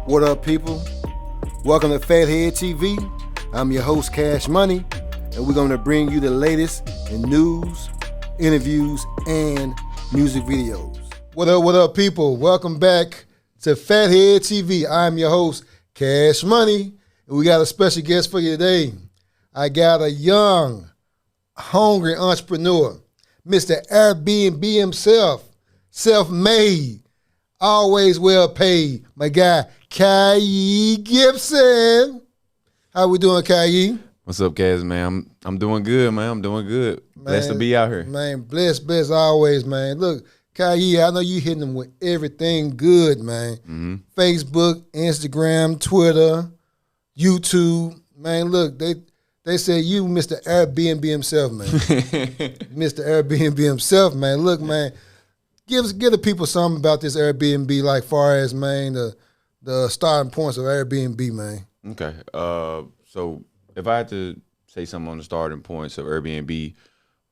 What up, people? Welcome to Fathead TV. I'm your host, Cash Money, and we're going to bring you the latest in news, interviews, and music videos. What up, people? Welcome back to Fathead TV. I'm your host, Cash Money, and we got a special guest for you today. I got a young, hungry entrepreneur, Mr. Airbnb himself, self-made, always well paid, my guy, Kiee Gipson. How we doing, Kiee? What's up, Kaz, man? I'm doing good, man. I'm doing good. Man, blessed to be out here. Man, blessed always, man. Look, Kiee, I know you hitting them with everything good, man. Mm-hmm. Facebook, Instagram, Twitter, YouTube. Man, look, they say you Mr. Airbnb himself, man. Mr. Airbnb himself, man. Look, man, give the people something about this Airbnb, like far as, man, the starting points of Airbnb, man. Okay. So if I had to say something on the starting points of Airbnb,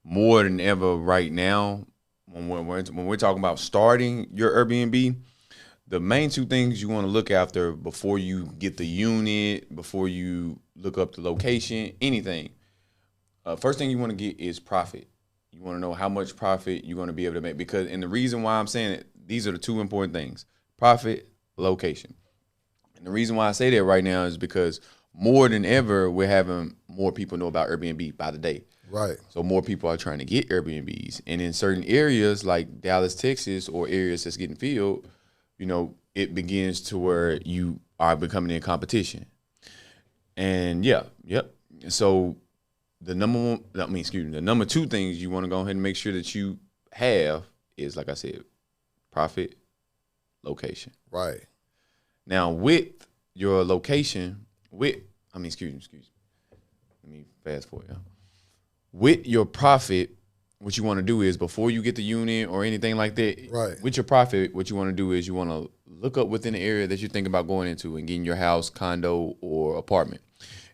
more than ever right now, when we're talking about starting your Airbnb, the main two things you want to look after before you get the unit, before you look up the location, anything. First thing you want to get is profit. You want to know how much profit you're going to be able to make, and the reason why I'm saying it, these are the two important things: profit, location. And the reason why I say that right now is because more than ever, we're having more people know about Airbnb by the day. Right. So more people are trying to get Airbnbs. And in certain areas like Dallas, Texas, or areas that's getting filled, you know, it begins to where you are becoming in competition. And yep. So the number two things you want to go ahead and make sure that you have is, like I said, profit, location. Right. Now, with your location, excuse me. Let me fast forward, y'all. With your profit, what you want to do is, before you get the unit or anything like that, right, with your profit, what you want to do is you want to look up within the area that you think about going into and getting your house, condo, or apartment.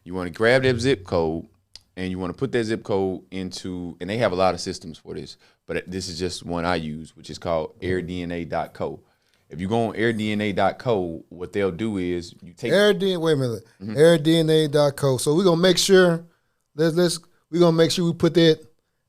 You want to grab that zip code, and you want to put that zip code into, and they have a lot of systems for this, but this is just one I use, which is called airdna.co. If you go on airdna.co, what they'll do is you take airdna.co. So we're gonna make sure we're gonna make sure we put that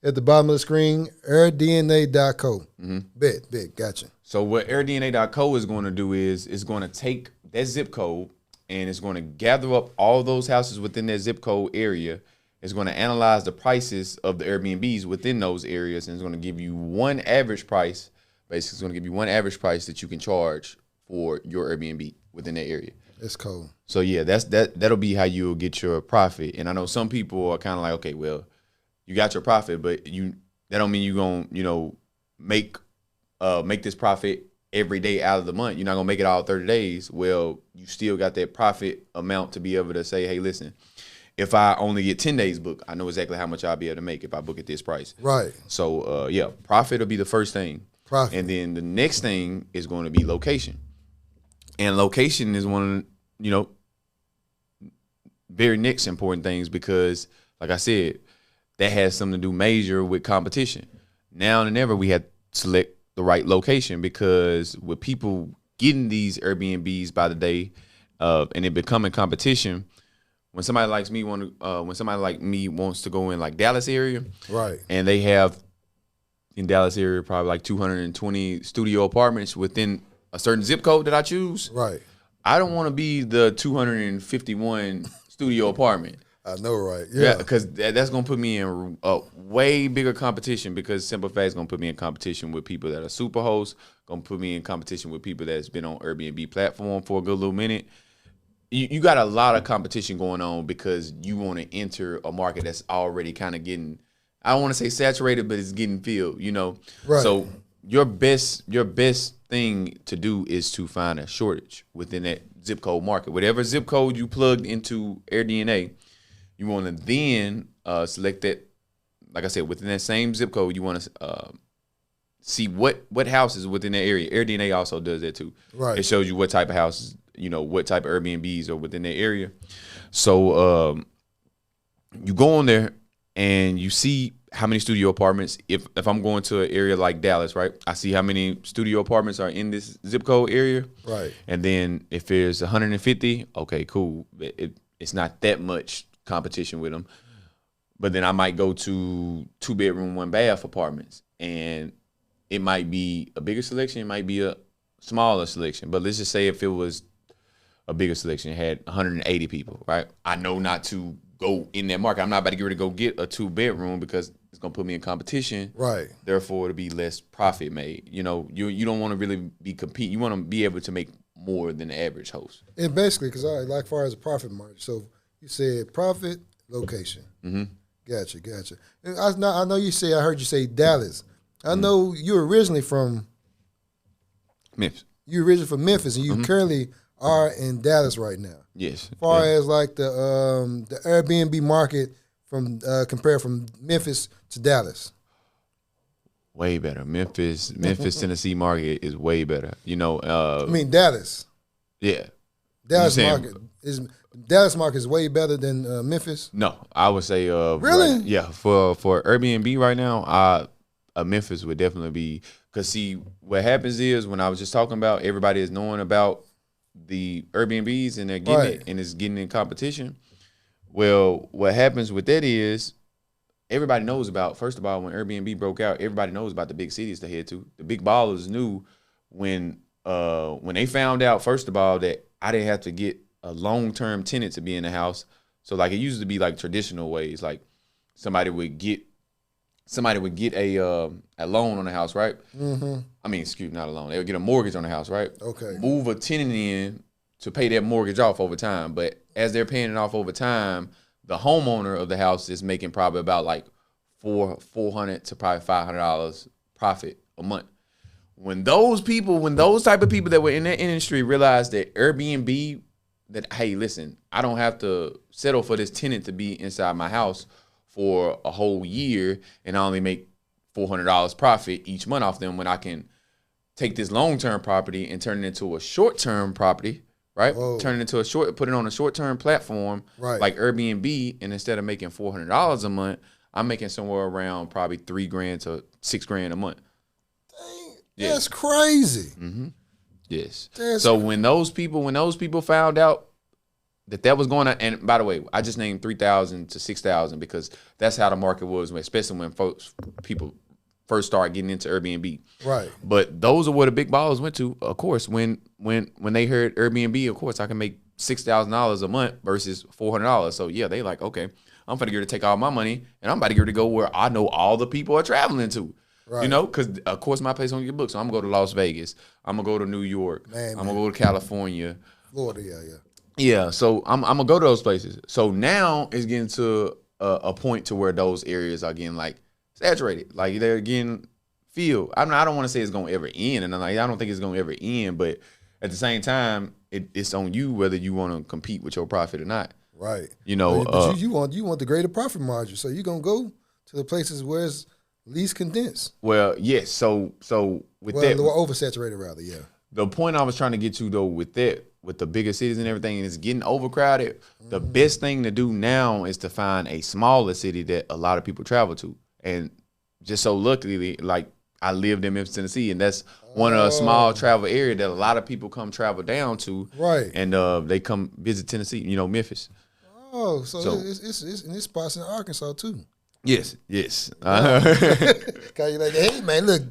at the bottom of the screen. airdna.co. Mm-hmm. Bet, gotcha. So what airdna.co is going to do is it's going to take that zip code and it's going to gather up all those houses within that zip code area. It's going to analyze the prices of the Airbnbs within those areas, and it's going to give you one average price. Basically, it's going to give you one average price that you can charge for your Airbnb within that area. That's cool. So yeah, that'll be how you'll get your profit. And I know some people are kind of like, okay, well, you got your profit, but that don't mean you're gonna, make this profit every day out of the month. You're not gonna make it all 30 days. Well, you still got that profit amount to be able to say, hey, listen, if I only get 10 days booked, I know exactly how much I'll be able to make if I book at this price. Right. So profit will be the first thing. Profit. And then the next thing is going to be location. And location is one of very next important things, because, like I said, that has something to do major with competition. Now than ever, we had to select the right location, because with people getting these Airbnbs by the day, and it becoming competition, when somebody like me wants to go in like Dallas area, right, and they have in Dallas area probably like 220 studio apartments within a certain zip code that I choose. Right. I don't want to be the 251 studio apartment. I know, right? Yeah, because that's gonna put me in a way bigger competition, because simple fact is gonna put me in competition with people that are super hosts, gonna put me in competition with people that's been on Airbnb platform for a good little minute. You got a lot of competition going on because you want to enter a market that's already kind of getting, I don't want to say saturated, but it's getting filled, Right. So your best thing to do is to find a shortage within that zip code market. Whatever zip code you plugged into AirDNA, you want to then select that. Like I said, within that same zip code, you want to see what houses within that area. AirDNA also does that too. Right. It shows you what type of houses, what type of Airbnbs are within that area. So you go on there and you see how many studio apartments. If I'm going to an area like Dallas, right, I see how many studio apartments are in this zip code area. Right. And then if there's 150, okay, cool. It's not that much competition with them. But then I might go to 2-bedroom, 1-bath apartments, and it might be a bigger selection. It might be a smaller selection. But let's just say if it was a bigger selection, it had 180 people, right? I know not to go in that market. I'm not about to get ready to go get a 2-bedroom because it's gonna put me in competition. Right. Therefore, it'll be less profit made. You know, you don't want to really be compete. You want to be able to make more than the average host. And basically, because like far as a profit margin, so you said profit, location. Mm-hmm. Gotcha. And I know you say. I heard you say Dallas. I know you're originally from Memphis. You're originally from Memphis, and you currently are in Dallas right now. Yes. As far as like the Airbnb market from compared from Memphis to Dallas. Way better. Memphis, Tennessee market is way better. You know. I mean Dallas. Yeah. Dallas market is way better than Memphis. No, I would say. Really? Right, yeah. For Airbnb right now, Memphis would definitely be, because see what happens is when I was just talking about everybody is knowing about the Airbnbs and they're getting it and it's getting in competition. Well, what happens with that is everybody knows about, first of all, when Airbnb broke out, everybody knows about the big cities to head to. The big ballers knew when they found out, first of all, that I didn't have to get a long-term tenant to be in the house. So like it used to be like traditional ways, like somebody would get a loan on the house, right? Mm-hmm. I mean, not a loan. They would get a mortgage on the house, right? Okay. Move a tenant in to pay that mortgage off over time. But as they're paying it off over time, the homeowner of the house is making probably about like $400 to probably $500 profit a month. When those type of people that were in that industry realized that Airbnb, that, hey, listen, I don't have to settle for this tenant to be inside my house for a whole year and I only make $400 profit each month off them, when I can take this long-term property and turn it into a short-term property, right? Whoa. Turn it into put it on a short-term platform, right, like Airbnb, and instead of making $400 a month, I'm making somewhere around probably $3,000 to $6,000 a month. Dang, Yeah. that's crazy. Mm-hmm. Yes. That's when those people found out that was going on, and by the way, I just named 3,000 to 6,000 because that's how the market was, especially when people first started getting into Airbnb. Right. But those are where the big ballers went to. Of course, when they heard Airbnb, of course, I can make $6,000 a month versus $400. So yeah, they like, okay, I'm finna get ready to take all my money and I'm about to get ready to go where I know all the people are traveling to. Right. You know, because of course my place on your book. So I'm gonna go to Las Vegas. I'm gonna go to New York. I'm gonna go to California. Florida, yeah. Yeah, so I'm gonna go to those places. So now it's getting to a point to where those areas are getting like saturated, like they're getting filled. I don't want to say it's gonna ever end, and I don't think it's gonna ever end. But at the same time, it's on you whether you want to compete with your profit or not. Right. You know, but you want the greater profit margin, so you're gonna go to the places where it's least condensed. Well, yes. So with that, oversaturated rather, yeah. The point I was trying to get to though with that, with the bigger cities and everything, and it's getting overcrowded, the best thing to do now is to find a smaller city that a lot of people travel to. And just so luckily, like I lived in Memphis, Tennessee, and that's one of a small travel area that a lot of people come travel down to. Right. And they come visit Tennessee, Memphis. Oh, so it's in this spots in Arkansas too. Yes. Wow. You're like, hey man, look,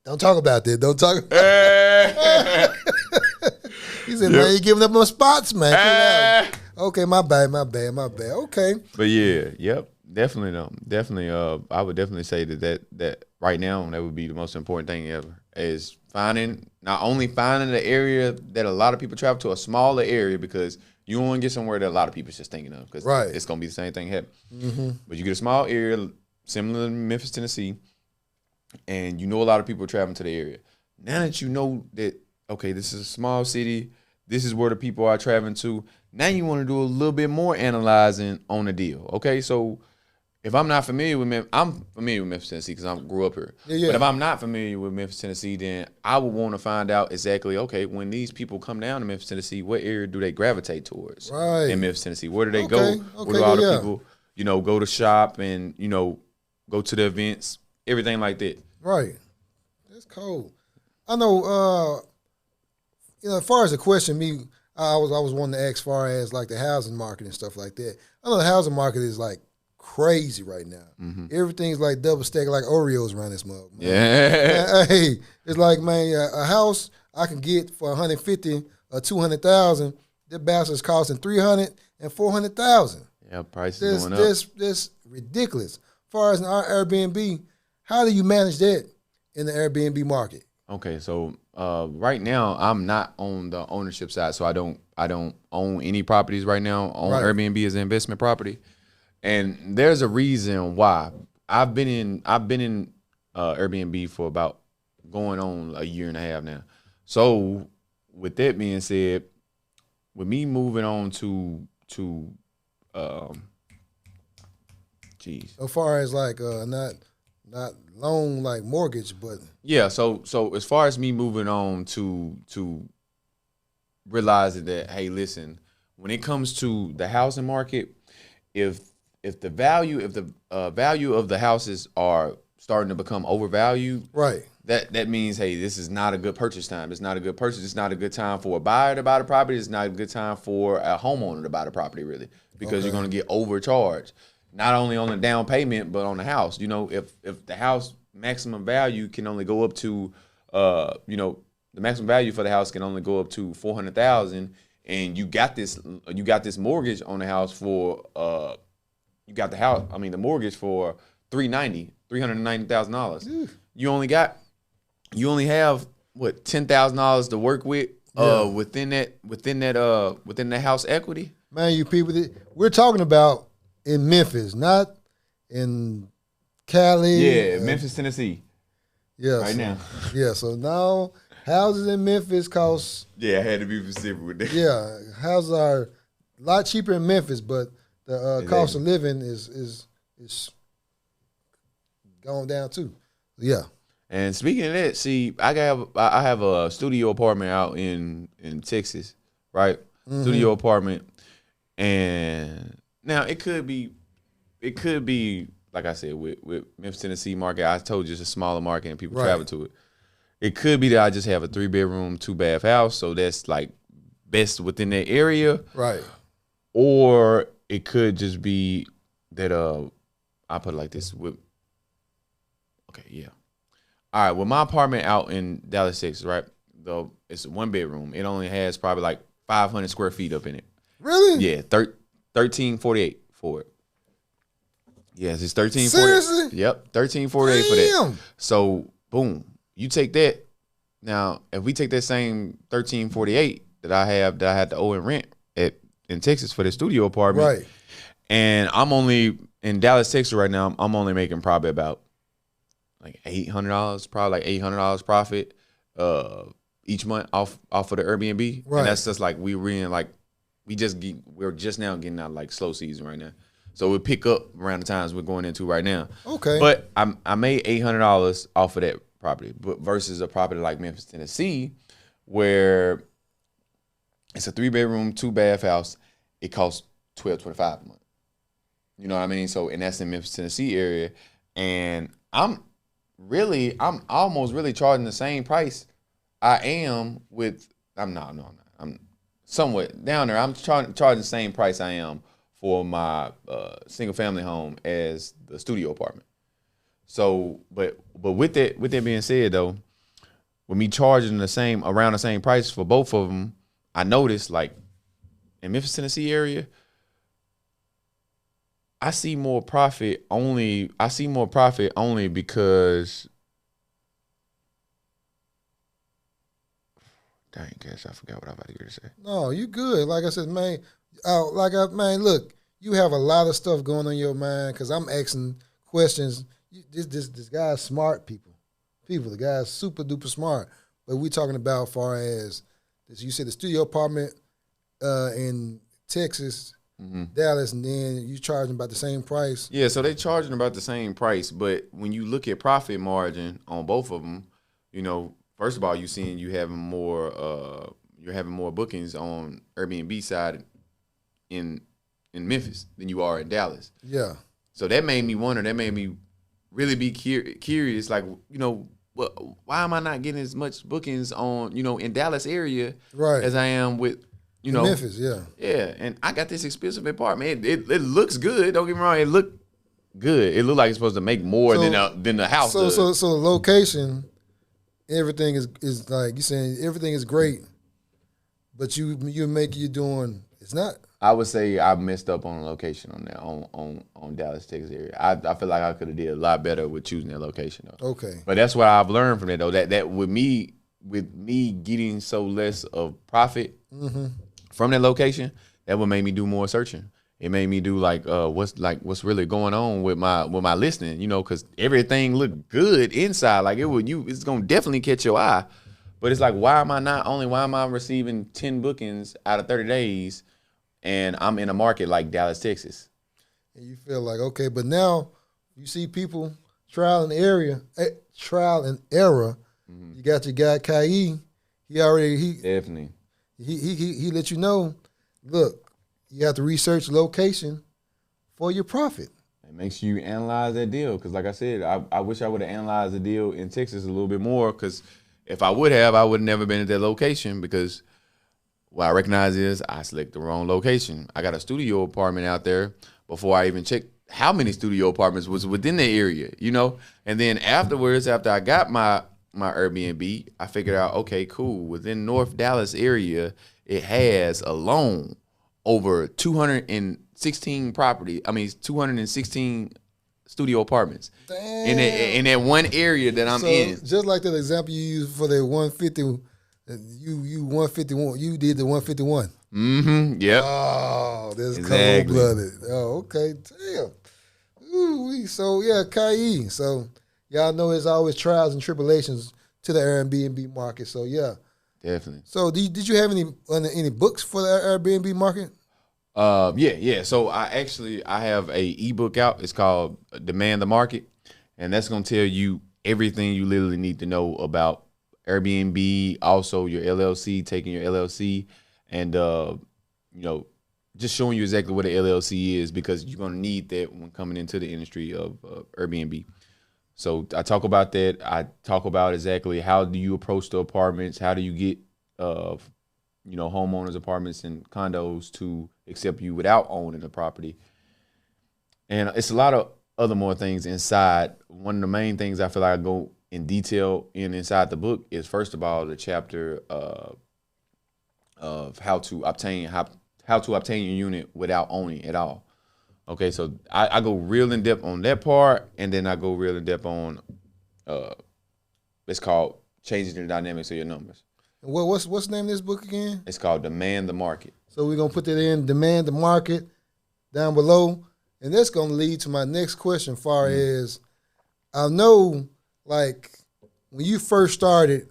don't talk about that. Don't talk. He said, man, you giving up on spots, man. Okay, my bad. Okay. But yeah, yep, definitely though. Definitely, I would definitely say that right now that would be the most important thing ever, is not only finding the area that a lot of people travel to, a smaller area, because you don't want to get somewhere that a lot of people just thinking of, because it's gonna be the same thing happen. Mm-hmm. But you get a small area similar to Memphis, Tennessee, and you know a lot of people are traveling to the area. Now that you know that, okay, this is a small city, this is where the people are traveling to, now you want to do a little bit more analyzing on the deal. Okay, so if I'm not familiar with Memphis, I'm familiar with Memphis, Tennessee, because I grew up here. Yeah. But if I'm not familiar with Memphis, Tennessee, then I would want to find out exactly, okay, when these people come down to Memphis, Tennessee, what area do they gravitate towards? Right. In Memphis, Tennessee, where do they go? Where do all the people, go to shop and, go to the events, everything like that. Right. That's cool. I know. As far as the question, I was wanting to ask, as far as like the housing market and stuff like that. I know the housing market is like crazy right now. Mm-hmm. Everything's like double stacked like Oreos around this mug. Yeah. Hey, it's like, man, a house I can get for 150 or 200,000. That bastard's costing 300 and 400,000. Yeah, prices going up. This ridiculous. As far as in our Airbnb, how do you manage that in the Airbnb market? Okay, so right now I'm not on the ownership side, so I don't own any properties right now. Airbnb as an investment property, and there's a reason why. I've been in Airbnb for about going on a year and a half now. So with that being said, with me moving on to as far as like not loan like mortgage, but yeah. So as far as me moving on to realizing that, hey, listen, when it comes to the housing market, if the value of the houses are starting to become overvalued, right, that means, hey, this is not a good purchase time. It's not a good purchase. It's not a good time for a buyer to buy the property. It's not a good time for a homeowner to buy the property, really, because you're going to get overcharged, not only on the down payment, but on the house. You know, if the house maximum value can only go up to, the maximum value for the house can only go up to $400,000, and you got this mortgage on the house for, the mortgage for $390,000. You only have what, $10,000 to work with within the house equity. Man, you people, we're talking about in Memphis, not in Cali. Yeah, Memphis, Tennessee. Yeah, right now. Yeah, so now houses in Memphis cost. Yeah, I had to be specific with that. Yeah, houses are a lot cheaper in Memphis, but the cost of living is going down too. Yeah. And speaking of that, see, I have a studio apartment out in Texas, right? Mm-hmm. Studio apartment, and now it could be like I said with Memphis, Tennessee market. I told you it's a smaller market and people travel to it. It could be that I just have a 3-bedroom, 2-bath house, so that's like best within that area, right? Or it could just be that I put it like this with. Okay, yeah. All right, well, my apartment out in Dallas, Texas, right? Though it's a 1-bedroom, it only has probably like 500 square feet up in it. Really? Yeah, 1348 for it. Yes, it's 1348. Seriously? Yep, 1348 for that. So, boom, you take that. Now, if we take that same 1348 that I had to owe in rent in Texas for the studio apartment, right? And I'm only in Dallas, Texas right now. I'm only making probably about like $800, probably like $800 profit each month off of the Airbnb, right? And that's just like we're just now getting out like slow season right now, so we'll pick up around the times we're going into right now. Okay, but I made $800 off of that property, but versus a property like Memphis, Tennessee, where it's a 3-bedroom, 2-bath house, it costs $1,225 a month. You know what I mean? So, and that's in Memphis, Tennessee area, and I'm almost really charging the same price I am with. I'm not. I'm somewhat down there. I'm charging the same price I am for my single family home as the studio apartment. So, but with that being said though, with me charging around the same price for both of them, I noticed like in Memphis, Tennessee area, I see more profit only because dang, guess I forgot what I was about to get to say. No, you good. Like I said, man, look, you have a lot of stuff going on in your mind because I'm asking questions. This guy's smart people. The guy's super duper smart. But we talking about far as this, you said the studio apartment in Texas, mm-hmm. Dallas, and then you charging about the same price. Yeah, so they charging about the same price, but when you look at profit margin on both of them, you know, first of all, you're having more bookings on Airbnb side in Memphis than you are in Dallas. Yeah. So that made me wonder. That made me really be curious, like, why am I not getting as much bookings on, in Dallas area Right. as I am with, Memphis, yeah. Yeah, and I got this expensive apartment. It looks good. Don't get me wrong. It looked good. It looked like it's supposed to make more than the house does. So the location, everything is like you saying. Everything is great, but you're doing. It's not. I would say I messed up on the location on that on Dallas, Texas area. I feel like I could have did a lot better with choosing that location though. Okay. But that's what I've learned from that though. That with me getting so less of profit from that location, that would make me do more searching. It made me do what's really going on with my listening, because everything looked good inside. Like it's gonna definitely catch your eye. But it's like, why am I receiving 10 bookings out of 30 days and I'm in a market like Dallas, Texas? And you feel like, okay, but now you see people trial and error. Mm-hmm. You got your guy Kiee. Definitely. He let you know, look, you have to research location for your profit. It makes you analyze that deal. Because like I said, I wish I would have analyzed the deal in Texas a little bit more. Because if I would have never been at that location. Because what I recognize is I selected the wrong location. I got a studio apartment out there before I even checked how many studio apartments was within the area, And then afterwards, after I got my Airbnb, I figured out, okay, cool. Within North Dallas area, it has alone over 216 studio apartments. Damn. In that one area that I'm in. Just like that example you used for the 150, you 151. You did the 151. Mm-hmm. Yep. Oh, that's exactly. cold-blooded. Oh, okay. Damn. Ooh, so yeah, Kiee. So y'all know there's always trials and tribulations to the Airbnb market. So yeah. Definitely. So did you have any books for the Airbnb market? Yeah. So I have a ebook out. It's called Demand the Market, and that's gonna tell you everything you literally need to know about Airbnb, also your LLC, taking your LLC, and just showing you exactly what an LLC is, because you're gonna need that when coming into the industry of Airbnb. So I talk about that. I talk about exactly how do you approach the apartments, how do you get homeowners, apartments, and condos to accept you without owning the property. And it's a lot of other more things inside. One of the main things I feel like I go in detail inside the book is, first of all, the chapter of how to obtain your unit without owning at all. Okay, so I go real in depth on that part, and then I go real in depth on it's called Changing the Dynamics of Your Numbers. What's the name of this book again? It's called Demand the Market. So we're gonna put that in, Demand the Market, down below, and that's gonna lead to my next question. Far as I know, like when you first started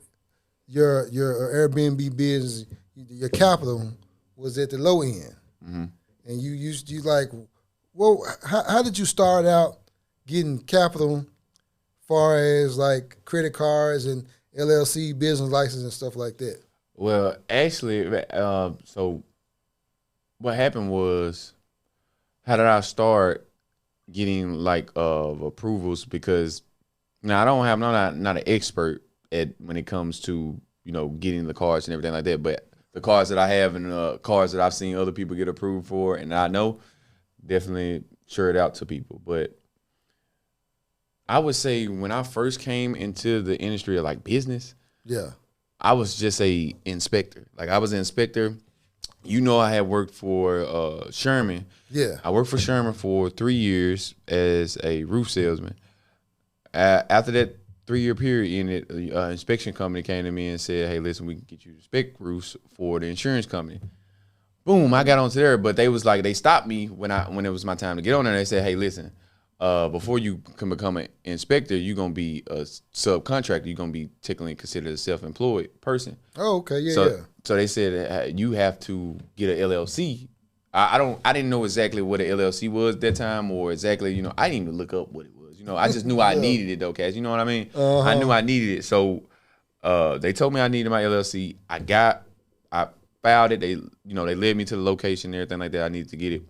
your Airbnb business, your capital was at the low end, and you like, well, how did you start out getting capital, far as like credit cards and LLC business license and stuff like that? Well, actually, so what happened was, how did I start getting approvals? Because now I'm not an expert when it comes to getting the cards and everything like that, but the cards that I have and the cards that I've seen other people get approved for, and I know, definitely share it out to people. But I would say when I first came into the industry of business, yeah, I was just a inspector. I was an inspector. I had worked for Sherman. Yeah. I worked for Sherman for 3 years as a roof salesman. After that 3-year period, the inspection company came to me and said, hey, listen, we can get you to inspect roofs for the insurance company. Boom, I got onto there, but they stopped me when it was my time to get on there. They said, hey, listen, before you can become an inspector, you're going to be a subcontractor. You're going to be technically considered a self-employed person. Oh, okay, yeah. So they said you have to get an LLC. I didn't know exactly what an LLC was at that time, or exactly, I didn't even look up what it was. I just knew I needed it though, Cash. You know what I mean? Uh-huh. I knew I needed it. So they told me I needed my LLC. I filed it. They led me to the location and everything like that. I needed to get it.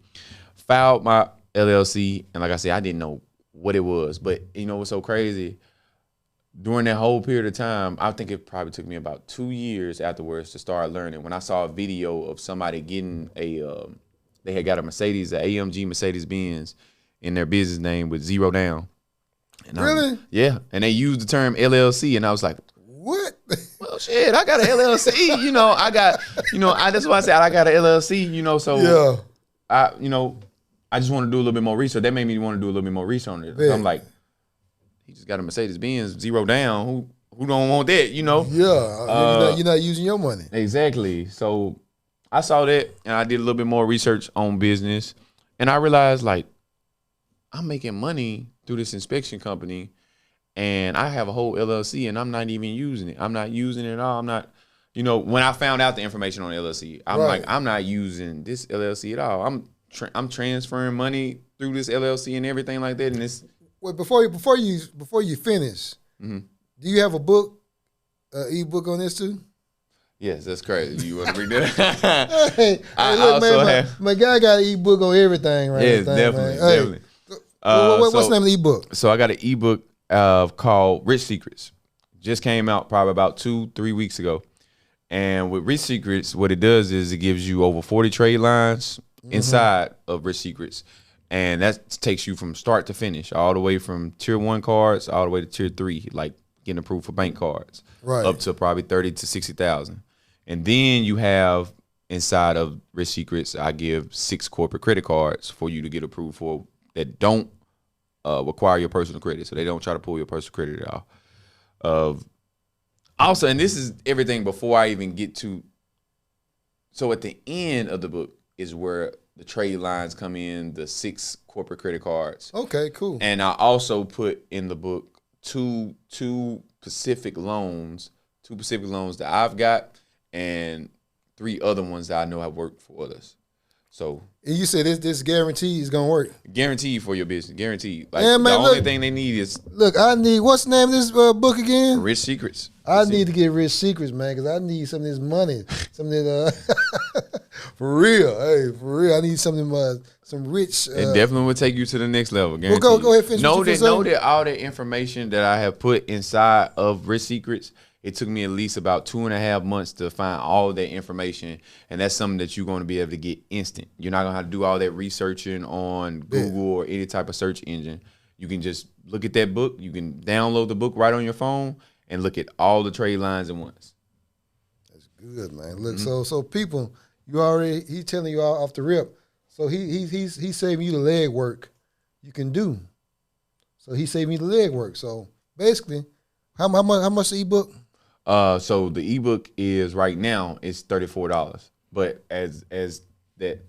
Filed my LLC, and like I said, I didn't know what it was. But you know what's so crazy? During that whole period of time, I think it probably took me about 2 years afterwards to start learning. When I saw a video of somebody getting they had got a Mercedes, an AMG Mercedes-Benz in their business name with zero down. And Really? Yeah, and they used the term LLC, and I was like, what? well, shit, I got an LLC. That's why I said I got an LLC. So Yeah. I just want to do a little bit more research. That made me want to do a little bit more research on it. Yeah. I'm like, he just got a Mercedes-Benz, zero down. Who don't want that, Yeah, you're not using your money. Exactly. So I saw that, and I did a little bit more research on business, and I realized, like, I'm making money through this inspection company, and I have a whole LLC, and I'm not even using it. I'm not using it at all. I'm not, when I found out the information on the LLC, I'm like, I'm not using this LLC at all. I'm transferring money through this LLC and everything like that, and it's. Well, before you finish, do you have a book, ebook on this too? Yes, that's crazy. You want to read that? hey, look, man, my guy got an ebook on everything, right? Yes, definitely, definitely. What's the name of the ebook? So I got an ebook called Rich Secrets. Just came out probably about 2-3 weeks ago. And with Rich Secrets, what it does is it gives you over 40 trade lines inside of Rich Secrets. And that takes you from start to finish, all the way from tier 1 cards, all the way to tier 3, like getting approved for bank cards, up to probably 30 to 60,000. And then you have inside of Rich Secrets, I give 6 corporate credit cards for you to get approved for that don't require your personal credit, so they don't try to pull your personal credit at all. Also, and this is everything before I even get to. So at the end of the book is where the trade lines come in, the 6 corporate credit cards. Okay, cool. And I also put in the book two Pacific loans that I've got, and 3 other ones that I know have worked for others. So. And you said this guarantee is gonna work. Guaranteed for your business. Guaranteed. Like, man, the only thing they need is. Look, I need. What's the name of this book again? Rich Secrets. I need to get Rich Secrets, man, because I need some of this money. Some of this, for real. Hey, for real. I need some rich. It definitely will take you to the next level. Guaranteed. Well, go ahead, finish. Know that all the information that I have put inside of Rich Secrets, it took me at least about 2.5 months to find all that information, and that's something that you're going to be able to get instant. You're not going to have to do all that researching on Google or any type of search engine. You can just look at that book. You can download the book right on your phone and look at all the trade lines at once. That's good, man. Look, so people, he's telling you off the rip. So he's saving you the leg work you can do. So he's saving you the leg work. So basically, how much the ebook? So the ebook is right now it's $34, but as that,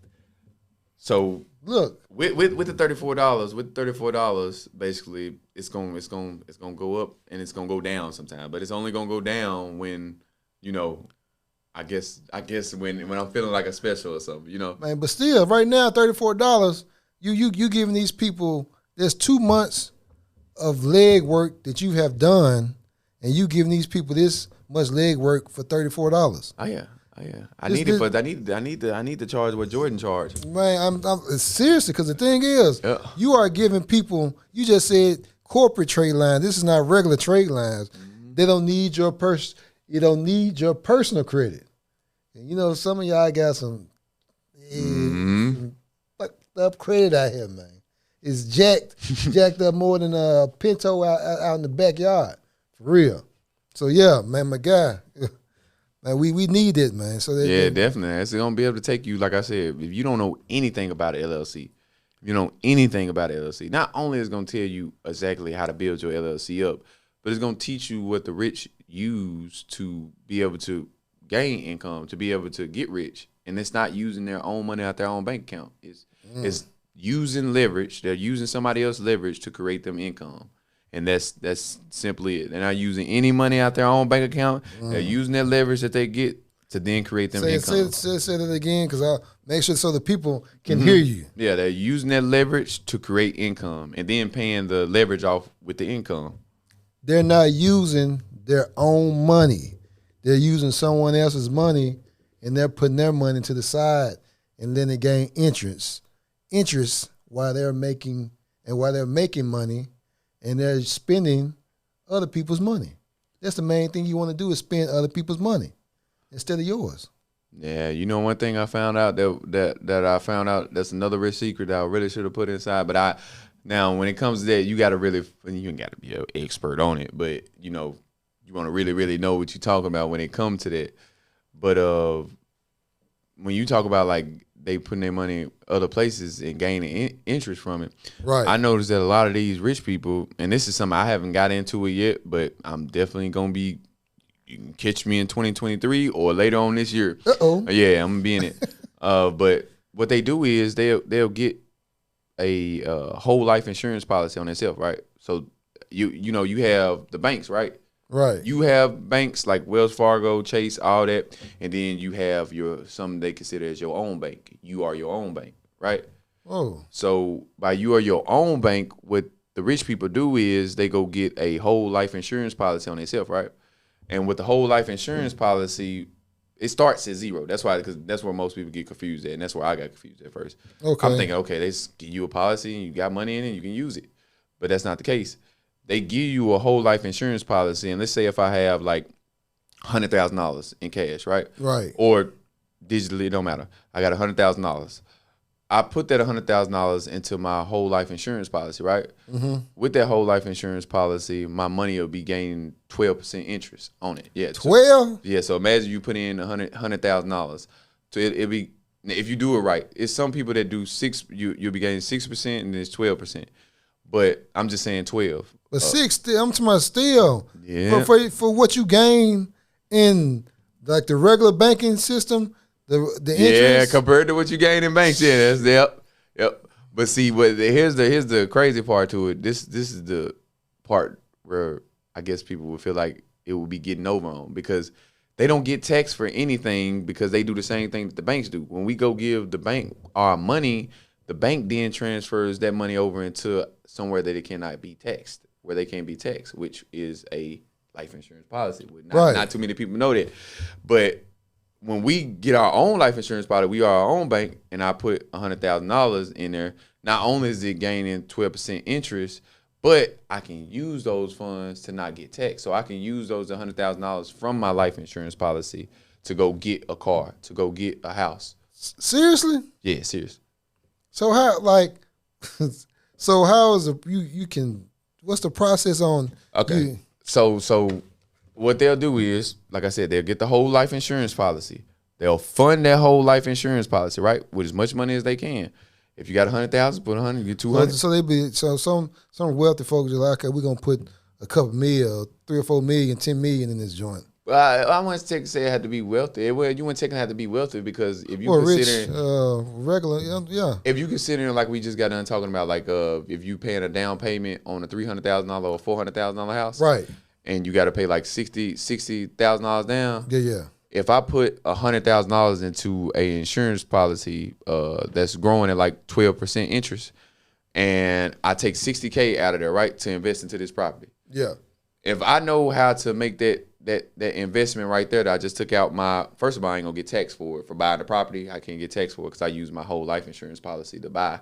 so look with the $34, basically it's gonna go up and it's gonna go down sometime, but it's only gonna go down when I guess when I'm feeling like a special or something, Man, but still, right now $34, you giving these people there's 2 months of leg work that you have done. And you giving these people this much leg work for $34? Oh yeah. I need to charge what Jordan charged. Man, I'm seriously, because the thing is, you are giving people. You just said corporate trade lines. This is not regular trade lines. They don't need your You don't need your personal credit. And some of y'all got some fucked up credit out here, man. It's jacked up more than a Pinto out in the backyard. For real. So yeah, man, my guy, man, we need it, man. So definitely. It's gonna be able to take you, like I said, if you don't know anything about an LLC, not only is it gonna tell you exactly how to build your LLC up, but it's gonna teach you what the rich use to be able to gain income, to be able to get rich. And it's not using their own money out their own bank account. It's using leverage. They're using somebody else's leverage to create them income. And that's simply it. They're not using any money out their own bank account. They're using that leverage that they get to then create them income. Say that again, because I'll make sure so the people can hear you. Yeah, they're using that leverage to create income and then paying the leverage off with the income. They're not using their own money. They're using someone else's money, and they're putting their money to the side, and then they gain interest while they're making and while they're making money, and they're spending other people's money. That's the main thing you want to do, is spend other people's money instead of yours. Yeah, you know, one thing I found out that I found out, that's another rich secret that I really should have put inside. But now when it comes to that, you got to really, you ain't got to be an expert on it, but you know, you want to really, really know what you're talking about when it comes to that. But when you talk about like they putting their money other places and gaining interest from it, right? I noticed that a lot of these rich people, and this is something I haven't got into it yet, but I'm definitely gonna be. You can catch me in 2023 or later on this year. Yeah, I'm gonna be in it. But what they do is they'll get a whole life insurance policy on themselves, right? So you know you have the banks, right? Right. You have banks like Wells Fargo, Chase, all that, and then you have something they consider as your own bank. You are your own bank, right? Oh. So by you are your own bank, what the rich people do is they go get a whole life insurance policy on themselves, right? And with the whole life insurance policy, it starts at zero. That's why, because that's where most people get confused at, and that's where I got confused at first. Okay. I'm thinking, okay, they just give you a policy and you got money in it, you can use it. But that's not the case. They give you a whole life insurance policy, and let's say if I have like $100,000 in cash, right? Right. Or digitally, it don't matter. I got $100,000. I put that $100,000 into my whole life insurance policy, right? Mm-hmm. With that whole life insurance policy, my money will be gaining 12% interest on it. Yeah, 12. Yeah. So imagine you put in $100,000. So it'll be, if you do it right. It's some people that do you'll be gaining 6% and then it's 12%. But I'm just saying 12. But six still. I'm talking about still. Yeah. For what you gain in like the regular banking system. The interest? Yeah, compared to what you gain in banks, yeah, yep. But see, here's the crazy part to it. This is the part where I guess people would feel like it would be getting over on, because they don't get taxed for anything because they do the same thing that the banks do. When we go give the bank our money, the bank then transfers that money over into somewhere that it cannot be taxed, where they can't be taxed, which is a life insurance policy. Not too many people know that, but when we get our own life insurance policy, we are our own bank, and I put $100,000 in there. Not only is it gaining 12% interest, but I can use those funds to not get taxed. So I can use those $100,000 from my life insurance policy to go get a car, to go get a house. Seriously? Yeah, serious. So how how is you can? What's the process on? Okay. So what they'll do is, like I said, they'll get the whole life insurance policy. They'll fund that whole life insurance policy, right, with as much money as they can. If you got 100,000, put 100, you get 200. So some wealthy folks are like, okay, we're gonna put a couple million, 3 or 4 million, 10 million in this joint. I wouldn't say it had to be wealthy. Well, you wouldn't take it have to be wealthy, because if you consider regular, yeah. If you consider, like we just got done talking about, like if you paying a down payment on a $300,000 or $400,000 house, right? And you got to pay like $60,000 down. Yeah. If I put $100,000 into a insurance policy that's growing at like 12% interest, and I take $60K out of there, right, to invest into this property. Yeah. If I know how to make that investment right there that I just took out, first of all, I ain't gonna get taxed for it. For buying the property, I can't get taxed for it because I use my whole life insurance policy to buy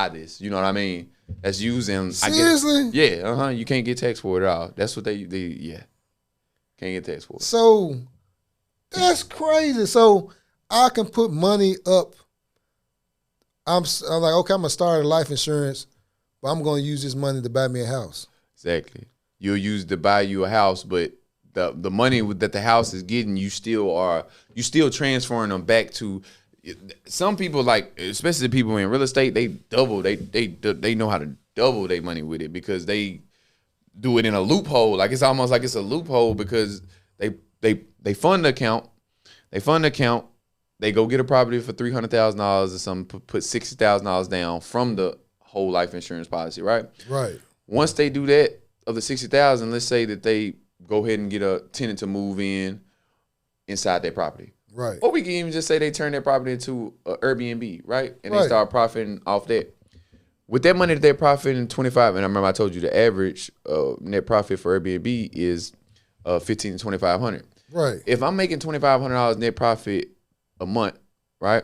this. You know what I mean? That's using. Seriously? Yeah. You can't get taxed for it at all. That's what they can't get taxed for it. So that's crazy. So I can put money up. I'm like, okay, I'm gonna start a life insurance, but I'm gonna use this money to buy me a house. Exactly. You'll use to buy you a house, but the money that the house is getting, you still transferring them back to. Some people, like, especially the people in real estate, they know how to double their money with it, because they do it in a loophole. Like, it's almost like it's a loophole, because they fund the account, they go get a property for $300,000 or something, put $60,000 down from the whole life insurance policy, right? Right. Once they do that, of the $60,000, let's say that they go ahead and get a tenant to move inside their property. Right. Or we can even just say they turn their property into an Airbnb, right? And right. They start profiting off that. With that money that they're profiting 25, and I remember I told you the average net profit for Airbnb is $1,500 to $2,500. Right. If I'm making $2,500 net profit a month, right,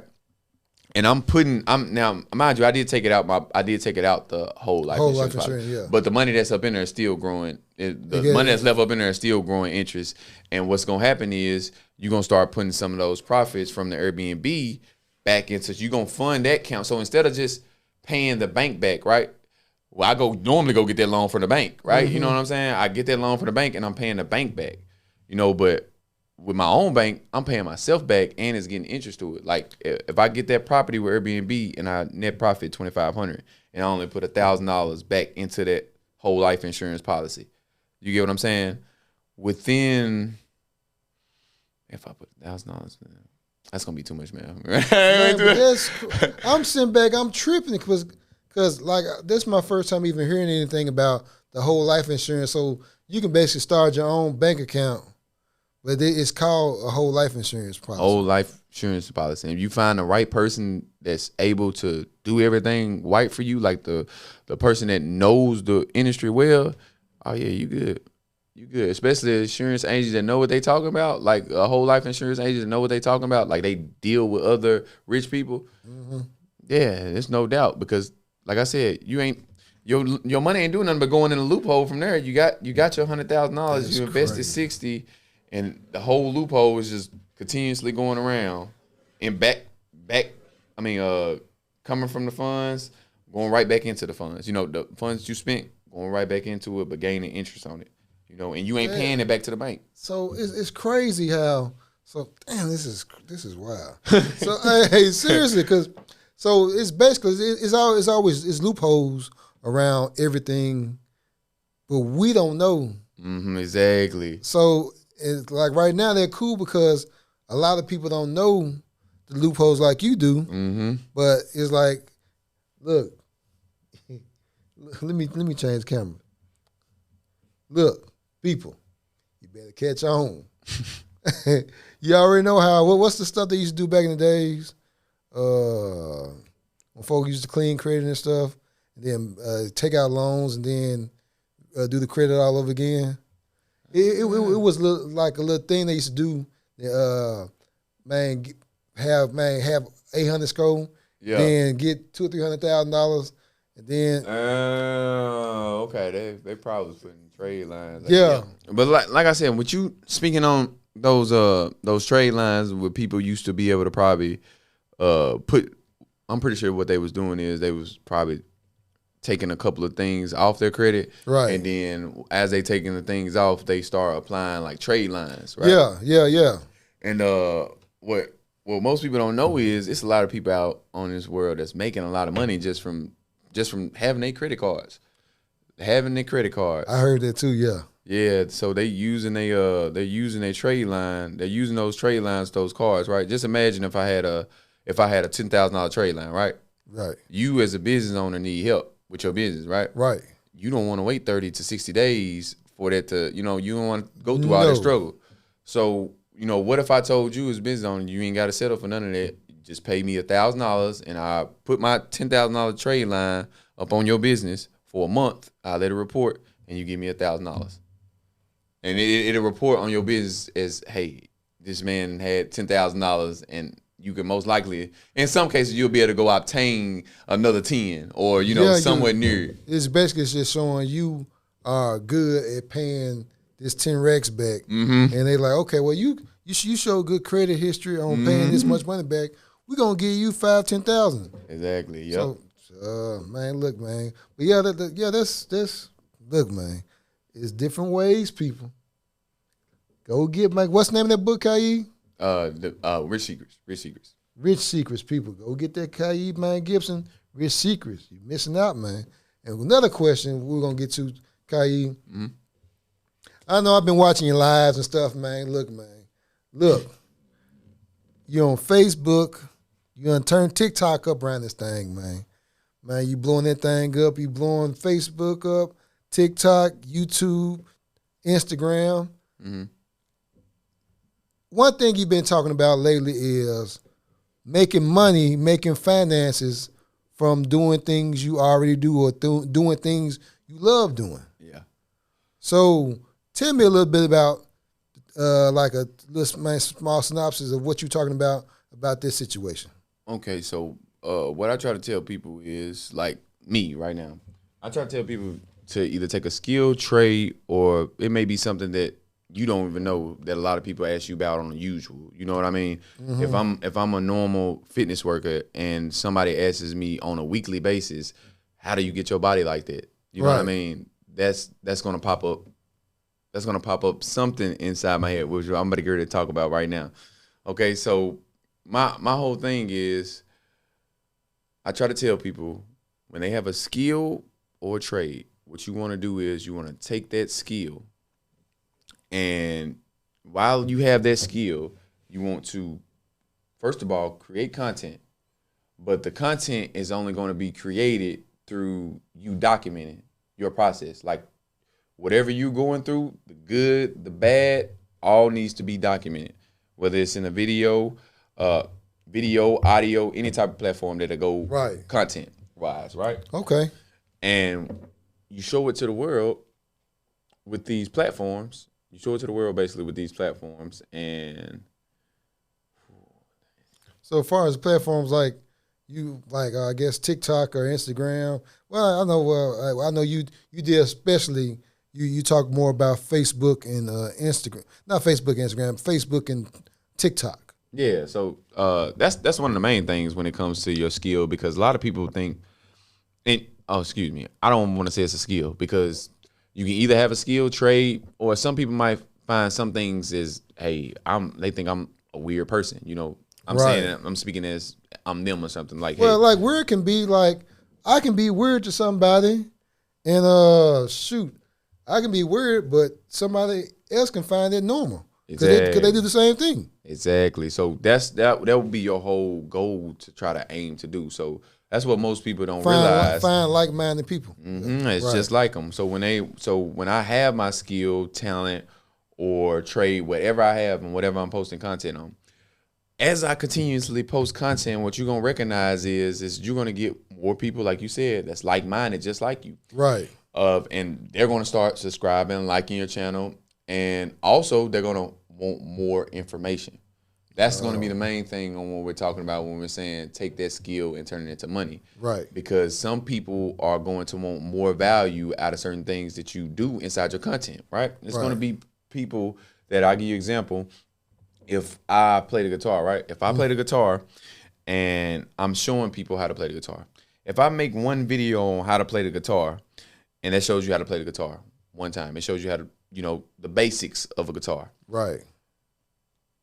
And now, mind you, I did take it out the whole life insurance policy. Yeah. But the money that's up in there is still growing. The money that's left up in there is still growing interest. And what's gonna happen is you're gonna start putting some of those profits from the Airbnb back into, you're gonna fund that account. So instead of just paying the bank back, right? Well, I normally go get that loan from the bank, right? Mm-hmm. You know what I'm saying? I get that loan from the bank and I'm paying the bank back. But with my own bank, I'm paying myself back and it's getting interest to it. Like if I get that property with Airbnb and I net profit $2,500 and I only put $1,000 back into that whole life insurance policy, you get what I'm saying? If I put $1,000, that's gonna be too much, man. I'm sitting back, I'm tripping because like this is my first time even hearing anything about the whole life insurance. So you can basically start your own bank account. But it's called a whole life insurance policy. Whole life insurance policy. And if you find the right person that's able to do everything right for you, like the person that knows the industry well, oh yeah, you good. You good. Especially the insurance agents that know what they talking about, like a whole life insurance agent that know what they talking about, like they deal with other rich people. Mm-hmm. Yeah, there's no doubt because, like I said, you ain't your money ain't doing nothing but going in a loophole from there. You got your $100,000, you invested $60,000. And the whole loophole is just continuously going around and coming from the funds, going right back into the funds. The funds you spent, going right back into it, but gaining interest on it. And you ain't paying it back to the bank. So it's crazy how, this is wild. So, hey, seriously, because, so it's basically, it's always loopholes around everything, but we don't know. Mm-hmm, exactly. So, it's like right now they're cool because a lot of people don't know the loopholes like you do. Mm-hmm. But it's like, look, let me change the camera. Look, people, you better catch on. You already know what's the stuff they used to do back in the days when folks used to clean credit and stuff, and then take out loans and then do the credit all over again. It was like a little thing they used to do. Have 800 score, then get $200,000 or $300,000, and then. Okay. They probably putting trade lines. Yeah, but like I said, with you speaking on those trade lines, where people used to be able to probably put. I'm pretty sure what they was doing is they was probably taking a couple of things off their credit, right? And then as they taking the things off, they start applying like trade lines, right? Yeah. And what most people don't know is it's a lot of people out on this world that's making a lot of money just from having their credit cards, I heard that too. Yeah. So they're using their trade line. They're using those trade lines, those cards, right? Just imagine if I had a $10,000 trade line, right? Right. You as a business owner need help with your business, right? Right. You don't want to wait 30 to 60 days for that to, you don't want to go through all that struggle. So, what if I told you as a business owner, you ain't got to settle for none of that. Just pay me $1,000 and I put my $10,000 trade line up on your business for a month. I let it report and you give me $1,000. And it'll report on your business as, hey, this man had $10,000 and you can most likely, in some cases, you'll be able to go obtain another 10 or, somewhere near. It's basically just showing you are good at paying this 10 racks back. Mm-hmm. And they like, okay, well, you show good credit history on paying this much money back. We're going to give you $5,000-$10,000. Exactly, yep. So, man, look, man. But that's look, man. It's different ways, people. Go get, Mike. What's the name of that book, Kiee? Rich Secrets. Rich Secrets, people. Go get that Kiee, man, Gipson. Rich Secrets. You're missing out, man. And another question we're going to get to, Kiee. Mm-hmm. I know I've been watching your lives and stuff, man. Look, man. Look. You're on Facebook. You done turn TikTok up around this thing, man. Man, you blowing that thing up. You blowing Facebook up, TikTok, YouTube, Instagram. Mm-hmm. One thing you've been talking about lately is making money, making finances from doing things you already do or doing things you love doing. Yeah. So tell me a little bit about like a small synopsis of what you're talking about this situation. Okay, so what I try to tell people is like me right now. I try to tell people to either take a skill, trade, or it may be something that you don't even know that a lot of people ask you about on the usual. You know what I mean? If I'm a normal fitness worker and somebody asks me on a weekly basis, how do you get your body like that? You know what I Right. mean? That's gonna pop up. That's gonna pop up something inside my head, which I'm about to get ready to talk about right now. Okay, so my whole thing is I try to tell people when they have a skill or a trade, what you want to do is you want to take that skill and while you have that skill, you want to first of all create content. But the content is only going to be created through you documenting your process. Like whatever you're going through, the good, the bad, all needs to be documented. Whether it's in a video, audio, any type of platform that'll go Right. content wise, right? Okay. And you show it to the world with these platforms. You show it to the world basically with these platforms, and So as far as platforms like you, like I guess TikTok or Instagram. Well, I know. I know you did especially. You talk more about Facebook and Instagram. Not Facebook, Instagram. Facebook and TikTok. yeah. So that's one of the main things when it comes to your skill because a lot of people think, and oh, excuse me, I don't want to say it's a skill because you can either have a skill trade or some people might find some things is hey they think I'm a weird person. You know, I'm Right. saying that I'm speaking as I'm them or something like Well, hey. like weird can be like I can be weird to somebody, and shoot, I can be weird, but somebody else can find it normal because they do the same thing. Exactly. So that would be your whole goal to try to aim to do. So that's what most people don't realize. Find like-minded people. It's Right. just like them. So when I have my skill, talent, or trade, whatever I have and whatever I'm posting content on, as I continuously post content, what you're gonna recognize is you're gonna get more people, like you said, that's like-minded, just like you. Right. And they're gonna start subscribing, liking your channel, and also they're gonna want more information. That's going to be the main thing on what we're talking about when we're saying take that skill and turn it into money. Right. Because some people are going to want more value out of certain things that you do inside your content, right? It's going to be people that I'll give you an example. If I play the guitar, right? If I play the guitar and I'm showing people how to play the guitar. If I make one video on how to play the guitar and that shows you how to play the guitar one time, it shows you how to, the basics of a guitar. Right.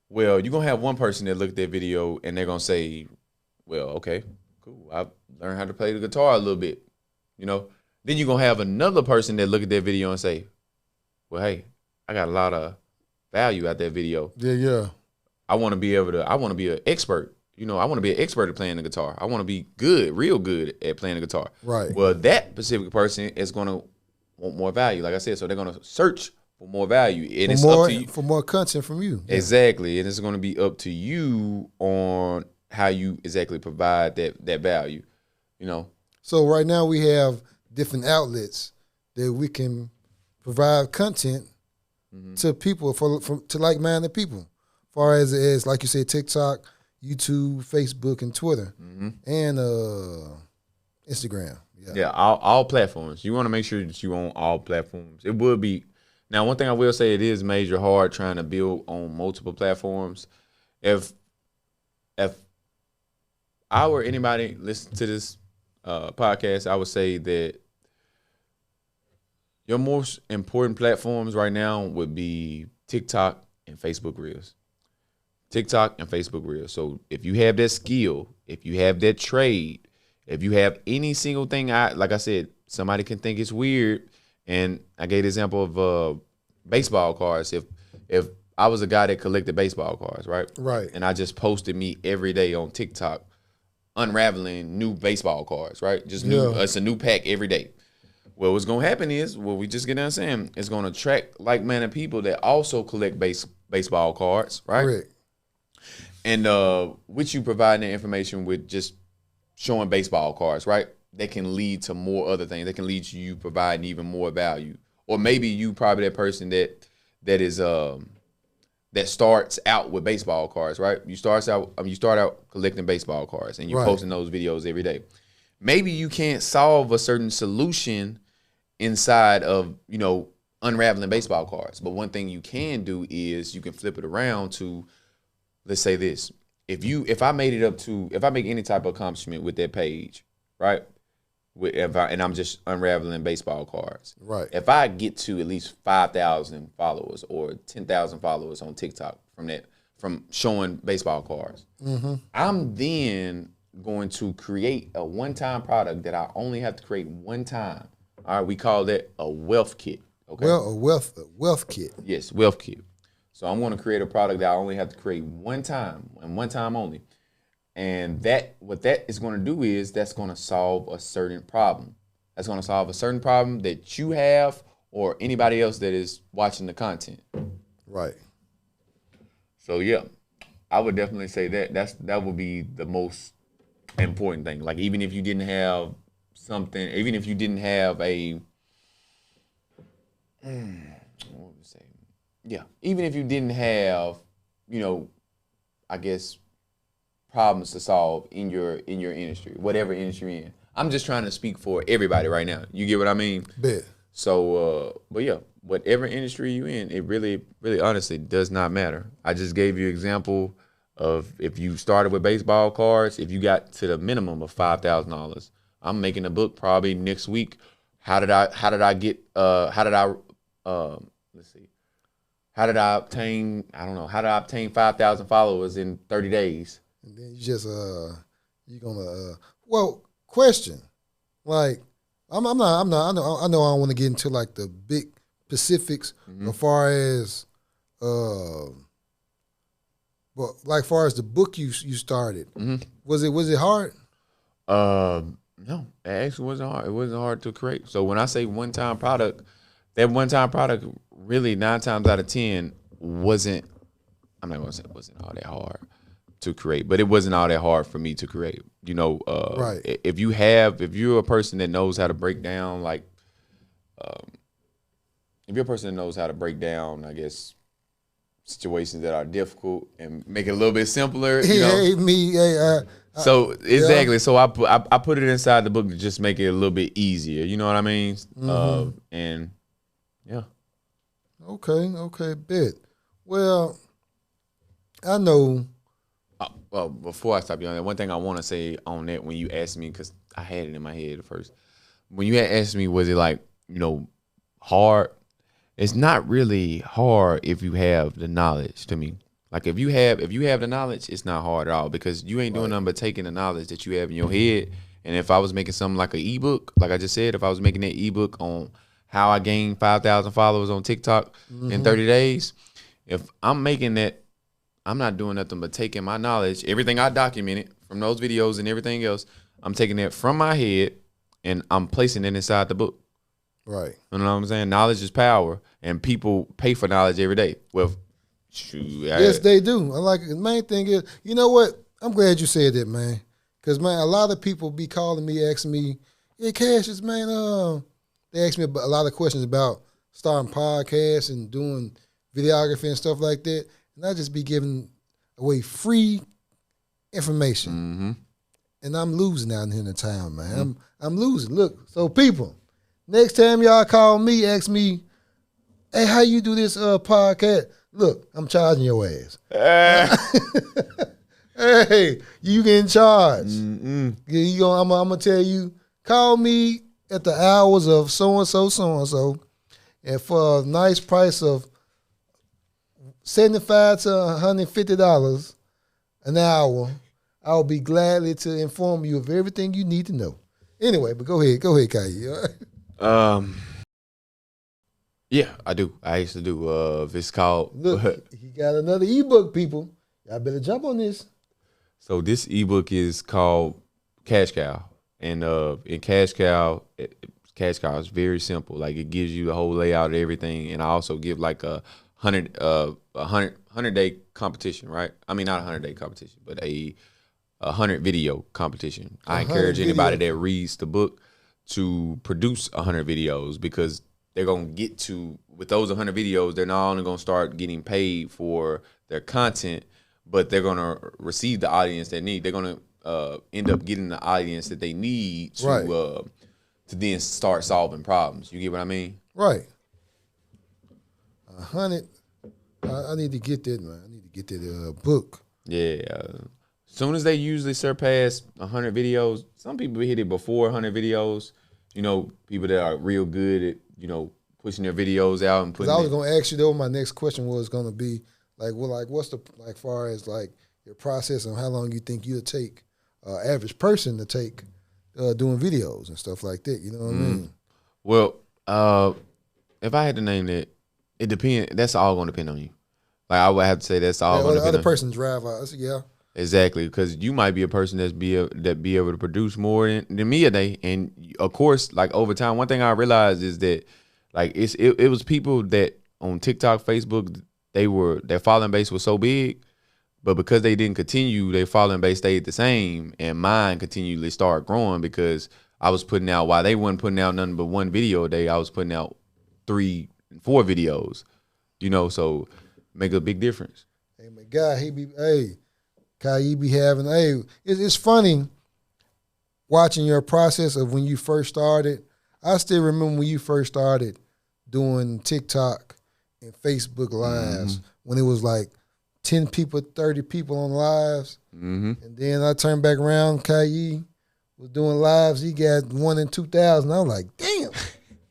Well, you're going to have one person that look at that video and they're going to say, well, okay, cool. I've learned how to play the guitar a little bit, Then you're going to have another person that look at that video and say, well, hey, I got a lot of value out that video. Yeah. I want to be an expert. I want to be an expert at playing the guitar. I want to be good, real good at playing the guitar. Right. Well, that specific person is going to want more value, like I said. So they're going to search for more value. And it's up to you. For more content from you. Exactly. And it's going to be up to you on how you exactly provide that value, So right now we have different outlets that we can provide content to people to like-minded people. As far as like you said, TikTok, YouTube, Facebook, and Twitter, and Instagram. Yeah, all platforms. You want to make sure that you on all platforms. It would be. Now, one thing I will say, it is major hard trying to build on multiple platforms. If I were anybody listening to this podcast, I would say that your most important platforms right now would be TikTok and Facebook Reels. TikTok and Facebook Reels. So if you have that skill, if you have that trade, if you have any single thing, like I said, somebody can think it's weird. And I gave the example of baseball cards. If I was a guy that collected baseball cards, right? Right. And I just posted me every day on TikTok unraveling new baseball cards, right? Just new. It's a new pack every day. Well, what's going to happen is, we just get done saying, it's going to attract like-minded people that also collect baseball cards, right? Correct. And with you providing the information with just showing baseball cards, right? They can lead to more other things. They can lead to you providing even more value. Or maybe you probably that person that that starts out with baseball cards, right? You start out collecting baseball cards, and you're posting those videos every day. Maybe you can't solve a certain solution inside of, you know, unraveling baseball cards. But one thing you can do is you can flip it around to, let's say this. If I make any type of accomplishment with that page, right? And I'm just unraveling baseball cards. Right. If I get to at least 5,000 followers or 10,000 followers on TikTok from showing baseball cards, I'm then going to create a one-time product that I only have to create one time. All right, we call that a wealth kit. Okay. Well, a wealth kit. Yes, wealth kit. So I'm going to create a product that I only have to create one time and one time only. And what that is going to do is that's going to solve a certain problem. That's going to solve a certain problem that you have or anybody else that is watching the content. Right. So yeah, I would definitely say that would be the most important thing. Like even if you didn't have something, even if you didn't have a what would you say? Yeah, even if you didn't have, you know, I guess problems to solve in your industry, whatever industry you're in. I'm just trying to speak for everybody right now. You get what I mean? Bet. So, but yeah, whatever industry you're in, it really, really honestly does not matter. I just gave you an example of if you started with baseball cards, if you got to the minimum of $5,000, I'm making a book probably next week. How did I obtain 5,000 followers in 30 days? And then you just well, question. Like I know I don't want to get into like the big specifics as far as but like far as the book you started. Was it hard? No, it actually wasn't hard. It wasn't hard to create. So when I say one-time product, that one-time product really 9 times out of 10 wasn't, I'm not going to say it wasn't all that hard to create, but it wasn't all that hard for me to create. You know, right. If you're a person that knows how to break down, like, if you're a person that knows how to break down, I guess, situations that are difficult and make it a little bit simpler, you know? So exactly. Yeah. So I put it inside the book to just make it a little bit easier. You know what I mean? And yeah. Okay, bet. Well, I know. Well, before I stop you on that, one thing I want to say on that when you asked me, because I had it in my head at first. When you had asked me, was it like, you know, hard? It's not really hard if you have the knowledge, to me. Like if you have the knowledge, it's not hard at all, because you ain't doing nothing but taking the knowledge that you have in your head. And if I was making something like an ebook, like I just said, if I was making that ebook on how I gained 5,000 followers on TikTok in 30 days, if I'm making that, I'm not doing nothing but taking my knowledge, everything I documented from those videos and everything else, I'm taking that from my head and I'm placing it inside the book. Right. You know what I'm saying? Knowledge is power, and people pay for knowledge every day. Well, yes, they do. I like it. The main thing is, you know what? I'm glad you said that, man. Because, man, a lot of people be calling me, asking me, yeah, Cassius, man, they ask me a lot of questions about starting podcasts and doing videography and stuff like that. And I just be giving away free information. And I'm losing out here in the town, man. I'm losing. Look, so people, next time y'all call me, ask me, hey, how you do this podcast? Look, I'm charging your ass. Hey, you getting charged. I'm going to tell you, call me at the hours of so-and-so, and for a nice price of $75 to $150 an hour, I'll be gladly to inform you of everything you need to know. Anyway, but go ahead, Kiee. Yeah, I do. I used to do. It's called. Look, he got another ebook, people. Y'all better jump on this. So this ebook is called Cash Cow, and in Cash Cow, Cash Cow is very simple. Like it gives you the whole layout of everything, and I also give like a 100-day competition, right? I mean, not a 100-day competition, but a 100 video competition. I encourage anybody that reads the book to produce 100 videos, because they're gonna get to with those 100 videos. They're not only gonna start getting paid for their content, but they're gonna receive the audience they need. They're gonna end up getting the audience that they need to then start solving problems. You get what I mean? Right. 100. I need to get that, man. I need to get that book. Yeah. Soon as they usually surpass 100 videos, some people hit it before 100 videos. You know, people that are real good at, you know, pushing their videos out and putting. I was going to ask you though. My next question was going to be what's the far as your process and how long you think you'll take average person to take doing videos and stuff like that. You know what I mean? Well, if I had to name it, it depends. That's all going to depend on you. Like I would have to say that's all going to depend on. The other person drive out. Yeah. Exactly, because you might be a person that be able to produce more than me a day, and of course, like over time, one thing I realized is that like it was people that on TikTok, Facebook, their following base was so big, but because they didn't continue, their following base stayed the same, and mine continually started growing because I was putting out, while they weren't putting out nothing but one video a day, I was putting out 3 and 4 videos, you know, so make a big difference. Hey, my guy, Kiee be having, it's funny watching your process of when you first started. I still remember when you first started doing TikTok and Facebook Lives when it was like 10 people, 30 people on lives. And then I turned back around, Kiee was doing lives. He got 1 in 2,000. I was like, damn.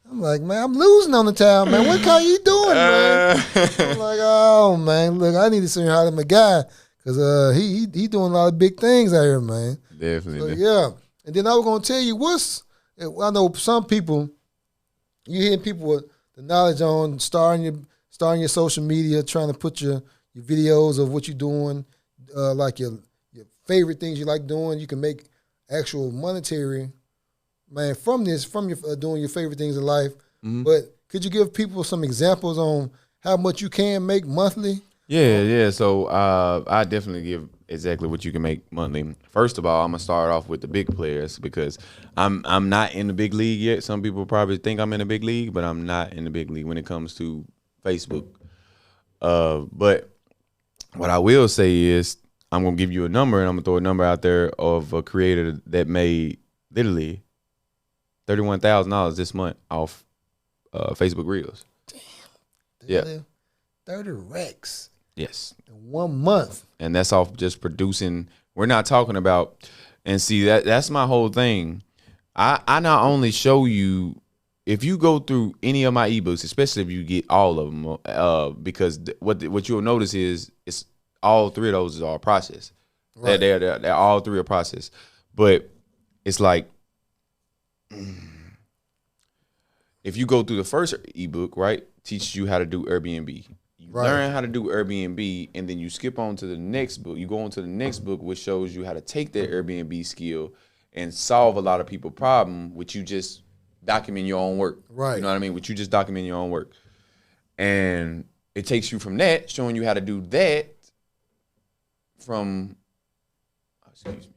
I'm like, man, I'm losing on the town, man. What Kiee doing, man? I'm like, oh, man, look, I need to send her to my guy. Because he doing a lot of big things out here, man. Definitely. So, yeah. And then I was going to tell you I know some people, you hear people with the knowledge on starting your social media, trying to put your videos of what you're doing, like your favorite things you like doing. You can make actual monetary, man, from your doing your favorite things in life. But could you give people some examples on how much you can make monthly? Yeah. So I definitely give exactly what you can make monthly. First of all, I'm gonna start off with the big players because I'm not in the big league yet. Some people probably think I'm in the big league, but I'm not in the big league when it comes to Facebook. But what I will say is I'm gonna give you a number, and I'm gonna throw a number out there of a creator that made literally $31,000 this month off Facebook Reels. Damn. Yeah. 30 racks. Yes. In 1 month. And that's off just producing. We're not talking about, and see, that's my whole thing. I not only show you, if you go through any of my ebooks, especially if you get all of them, because what you'll notice is it's all 3 of those are a process. Right. They're all 3 are process. But it's like, if you go through the first ebook, right, teaches you how to do Airbnb. You learn how to do Airbnb, and then you skip on to the next book. You go on to the next book, which shows you how to take that Airbnb skill and solve a lot of people's problem, which you just document your own work. Right. You know what I mean? Which you just document your own work. And it takes you from that, showing you how to do that from, excuse me.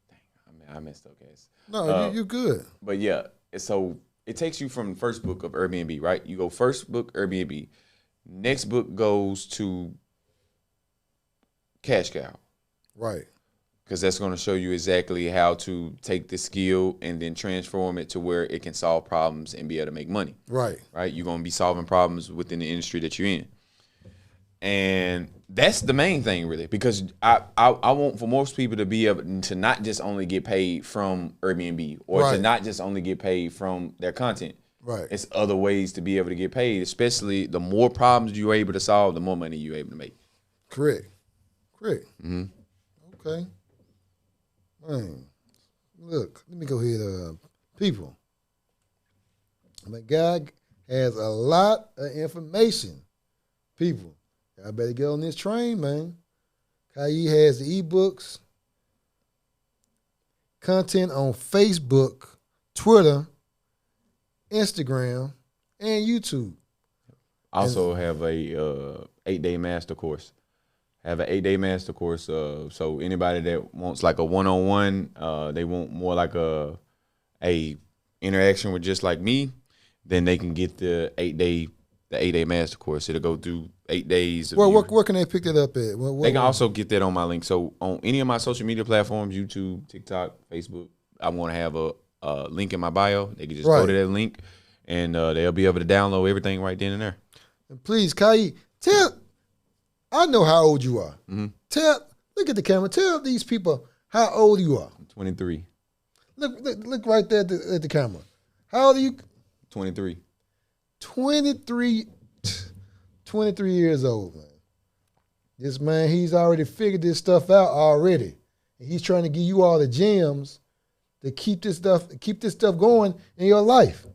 Dang, I messed up, guys. No, you're good. But yeah, so it takes you from the first book of Airbnb, right? You go first book, Airbnb. Next book goes to Cash Cow. Right. Because that's going to show you exactly how to take the skill and then transform it to where it can solve problems and be able to make money. Right. Right? You're going to be solving problems within the industry that you're in. And that's the main thing, really, because I want for most people to be able to not just only get paid from Airbnb or to not just only get paid from their content. Right. It's other ways to be able to get paid, especially the more problems you're able to solve, the more money you're able to make. Correct. Mm-hmm. Okay. Man, look, let me go ahead. People, my guy has a lot of information. People, I better get on this train, man. Kiee has the ebooks, content on Facebook, Twitter, Instagram, and YouTube. Also have a 8-day master course. Have an 8-day master course. So anybody that wants like a one-on-one, they want more like a interaction with just like me, then they can get the 8-day master course. It'll go through 8 days. Where can they pick that up at? They can also get that on my link. So on any of my social media platforms, YouTube, TikTok, Facebook, I want to have a link in my bio. They can just go to that link, and they'll be able to download everything right then and there. And please, Kiee, I know how old you are. Mm-hmm. Look at the camera. Tell these people how old you are. I'm 23. Look right there at the camera. How old are you? 23. 23 years old, man. This man, he's already figured this stuff out already. And he's trying to give you all the gems to keep this stuff going in your life.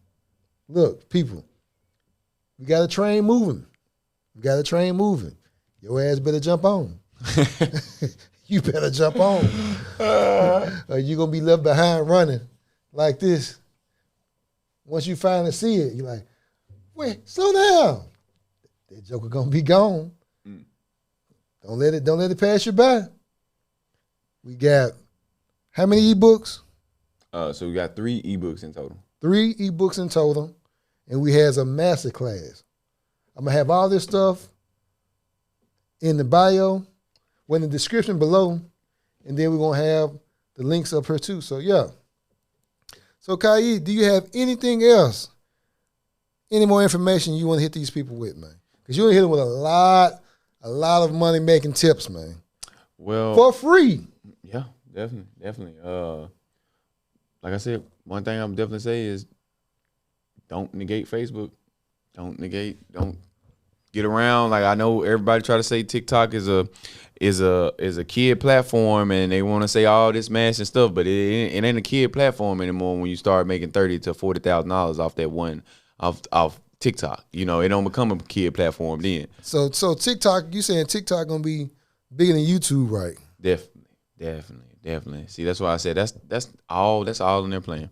Look, people, we got a train moving. Your ass better jump on. You better jump on. Or you're going to be left behind running like this. Once you finally see it, you're like, wait, slow down. That joker going to be gone. Don't let it pass you by. We got how many ebooks? So we got 3 ebooks in total. 3 ebooks in total. And we has a master class. I'm going to have all this stuff in the bio, in the description below, and then we're going to have the links up here too. So, yeah. So, Kiee, do you have anything else? Any more information you want to hit these people with, man? Because you want to hit them with a lot of money-making tips, man. Well, for free. Yeah, definitely. Like I said, one thing I'm definitely say is don't negate Facebook. Don't get around. Like, I know everybody try to say TikTok is a kid platform, and they want to say all this mash and stuff, but it ain't a kid platform anymore when you start making $30,000 to $40,000 off that one off TikTok. You know, it don't become a kid platform then. So TikTok, you saying TikTok gonna be bigger than YouTube, right? Definitely. See, that's why I said that's all in their plan.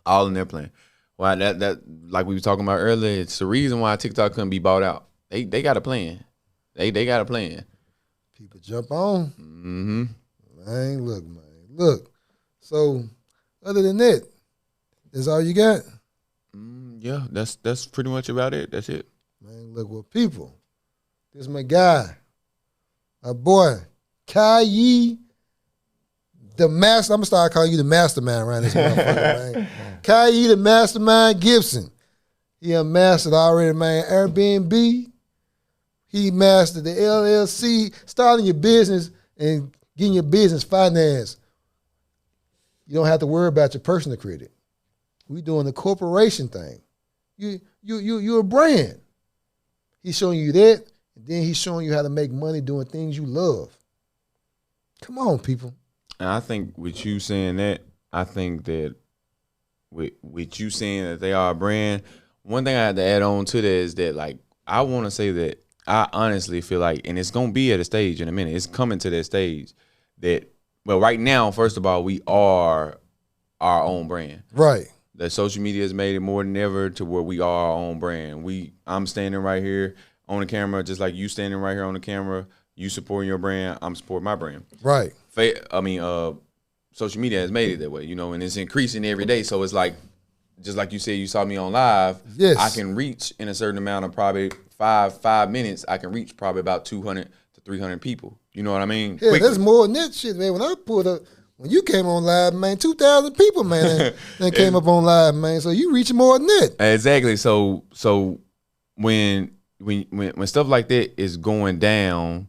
All in their plan. Why that like we were talking about earlier, it's the reason why TikTok couldn't be bought out. They got a plan. They got a plan. People jump on. Mm-hmm. Man, look. So other than that, that's all you got? Yeah, that's pretty much about it. That's it. Man, look, well, people, this is my guy, my boy, Kiee, the master. I'm gonna start calling you the mastermind around this motherfucker, man. Kiee, the mastermind Gipson. He mastered already, man. Airbnb. He mastered the LLC, starting your business and getting your business financed. You don't have to worry about your personal credit. We doing the corporation thing. You're a brand. He's showing you that, and then he's showing you how to make money doing things you love. Come on, people. And I think with you saying that, I think that with you saying that they are a brand, one thing I had to add on to that is that, like, I want to say that I honestly feel like, and it's going to be at a stage in a minute, it's coming to that stage that, well, right now, first of all, we are our own brand. Right. That social media has made it more than ever to where we are our own brand. I'm standing right here on the camera, just like you standing right here on the camera. You supporting your brand, I'm supporting my brand. Right. Social media has made it that way, you know, and it's increasing every day. So it's like, just like you said, you saw me on live. Yes. I can reach in a certain amount of probably five minutes. I can reach probably about 200 to 300 people. You know what I mean? Yeah, that's more than that shit, man. When you came on live, man, 2,000 people, man, that came up on live, man. So you reaching more than that. Exactly. So when stuff like that is going down,